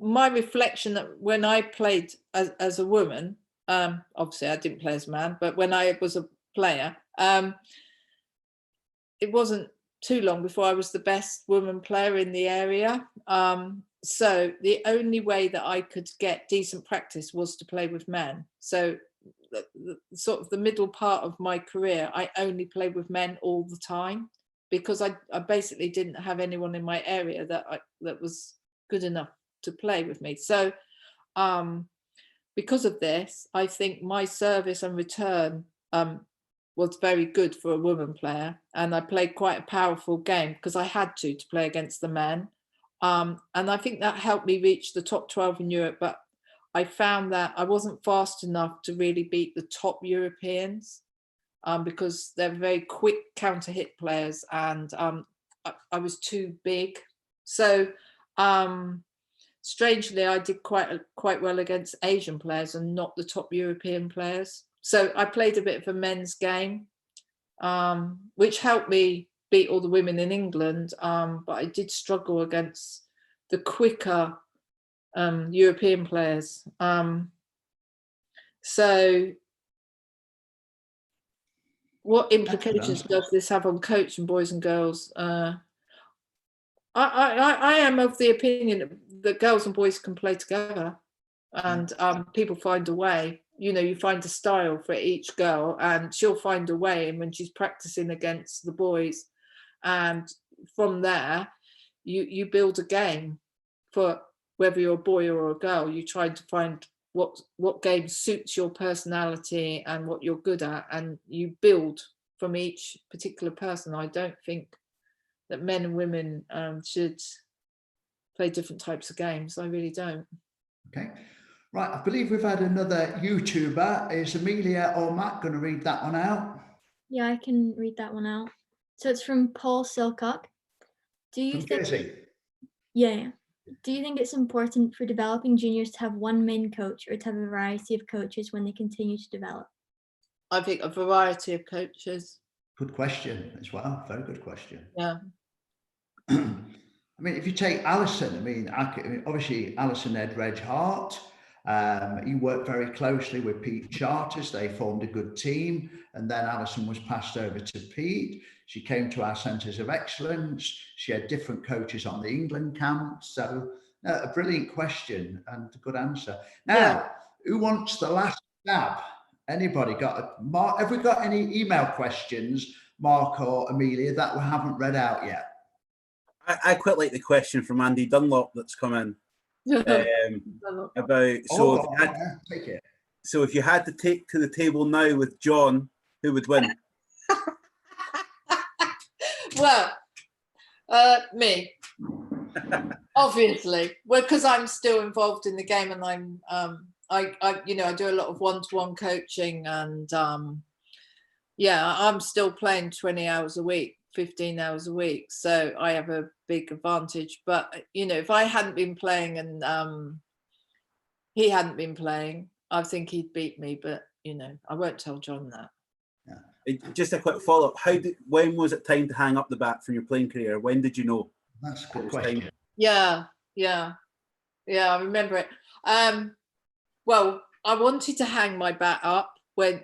D: my reflection that when I played as a woman, obviously I didn't play as a man, but when I was a player, it wasn't too long before I was the best woman player in the area. So the only way that I could get decent practice was to play with men. So the sort of the middle part of my career, I only played with men all the time because I basically didn't have anyone in my area that was good enough to play with me. So because of this, I think my service and return was very good for a woman player, and I played quite a powerful game because I had to play against the men. And I think that helped me reach the top 12 in Europe, but I found that I wasn't fast enough to really beat the top Europeans because they're very quick counter hit players, and I was too big. So strangely, I did quite well against Asian players and not the top European players. So I played a bit of a men's game, which helped me beat all the women in England, but I did struggle against the quicker European players. So what implications does this have on coaching boys and girls? I am of the opinion that girls and boys can play together, and people find a way. You know, you find a style for each girl and she'll find a way, and when she's practicing against the boys, and from there you build a game for whether you're a boy or a girl. You try to find what game suits your personality and what you're good at, and you build from each particular person. I don't think that men and women should play different types of games. I really don't.
C: Okay. Right, I believe we've had another YouTuber. Is Amelia or Matt going to read that one out?
A: Yeah, I can read that one out. So it's from Paul Silcock. Do you think? Yeah. Do you think it's important for developing juniors to have one main coach or to have a variety of coaches when they continue to develop?
D: I think a variety of coaches.
C: Good question as well. Very good question.
D: Yeah.
C: I mean, if you take Alison, I mean, obviously Alison had Reg Hart. He worked very closely with Pete Charters. They formed a good team, and then Alison was passed over to Pete. She came to our centres of excellence. She had different coaches on the England camp. So a brilliant question and a good answer. Now, who wants the last stab? Anybody got Mark? Have we got any email questions, Mark or Amelia, that we haven't read out yet?
F: I quite like the question from Andy Dunlop that's come in. About
C: take it.
F: So if you had to take to the table now with John, who would win?
D: Well, me, obviously. Well, because I'm still involved in the game, and I do a lot of one-to-one coaching, and I'm still playing 20 hours a week, 15 hours a week, so I have a big advantage. But if I hadn't been playing and he hadn't been playing, I think he'd beat me. But I won't tell John that.
F: Just a quick follow-up. When was it time to hang up the bat from your playing career? When did you know?
C: That's a good question.
D: Yeah, I remember it. Well, I wanted to hang my bat up when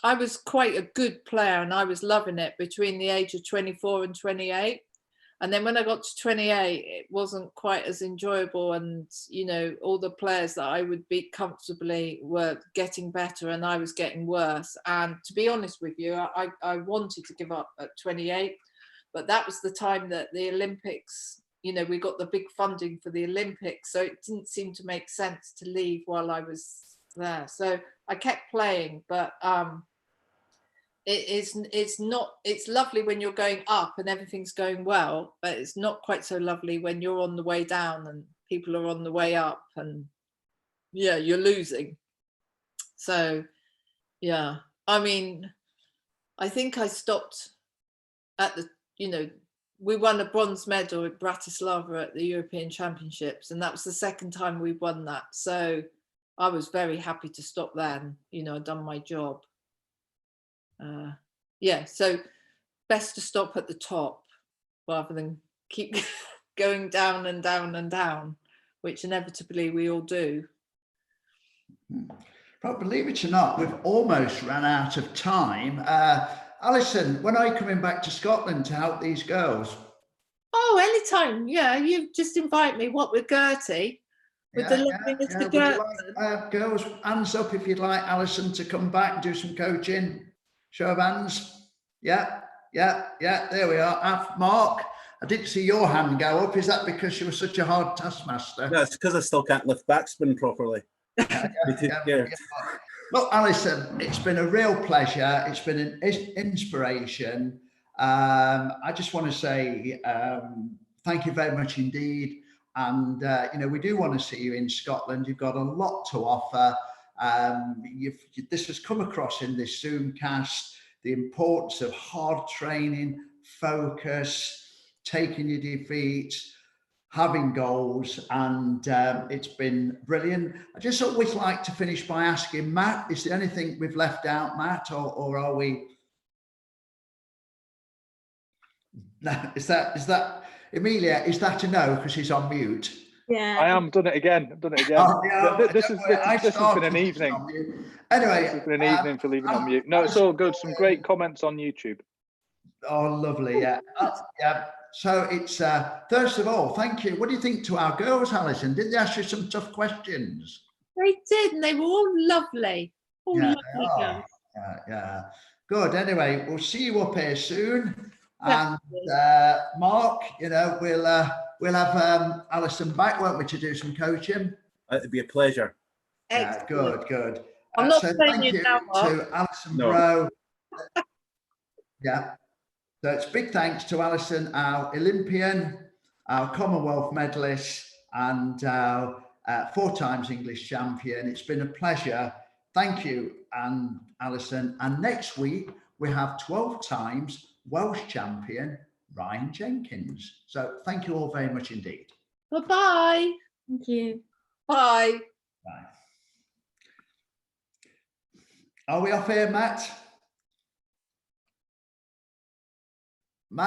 D: I was quite a good player, and I was loving it between the age of 24 and 28. And then when I got to 28, it wasn't quite as enjoyable, and all the players that I would beat comfortably were getting better, and I was getting worse. And to be honest with you, I wanted to give up at 28, but that was the time that the Olympics, we got the big funding for the Olympics, so it didn't seem to make sense to leave while I was there. So I kept playing, but it's lovely when you're going up and everything's going well, but it's not quite so lovely when you're on the way down and people are on the way up, and you're losing. So I mean, I think I stopped at the we won a bronze medal in Bratislava at the European Championships, and that was the second time we won that. So I was very happy to stop then. I'd done my job. So best to stop at the top rather than keep going down and down and down, which inevitably we all do.
C: But believe it or not, we've almost run out of time. Alison, when are you coming back to Scotland to help these girls?
D: Oh, anytime. Yeah, you just invite me. What, with Gertie? With the lovely Mr. Gertie?
C: Girls, hands up if you'd like Alison to come back and do some coaching. Show of hands. Yeah, there we are. Mark, I didn't see your hand go up. Is that because you were such a hard taskmaster?
F: No, it's because I still can't lift backspin properly.
C: Look, Alison, it's been a real pleasure. It's been an inspiration. I just want to say thank you very much indeed. And, we do want to see you in Scotland. You've got a lot to offer. This has come across in this Zoomcast, the importance of hard training, focus, taking your defeats, having goals, and it's been brilliant. I just always like to finish by asking Matt, is there anything we've left out, Matt, or are we? No, is that Amelia, is that a no because he's on mute?
A: Yeah,
B: I am. Done it again. This has been an evening.
C: Anyway,
B: this has been an evening for leaving on mute. No, it's all good. Some great comments on YouTube.
C: Oh, lovely. Yeah. So it's first of all, thank you. What do you think to our girls, Alison? Did they ask you some tough questions?
D: They did, and they were all lovely. Lovely girls.
C: Yeah. Good. Anyway, we'll see you up here soon. And Mark, we'll have Alison back, won't we, to do some coaching?
F: It'd be a pleasure.
C: Yeah, good.
D: I'm not
C: so
D: saying
C: thank you
D: now,
C: to Alison Broe. Yeah. So it's big thanks to Alison, our Olympian, our Commonwealth medalist, and our 4 times English champion. It's been a pleasure. Thank you, and Alison. And next week we have 12 times Welsh champion Ryan Jenkins. So thank you all very much indeed.
D: Bye-bye.
A: thank you.
D: Bye.
C: Bye. Are we off here, Matt?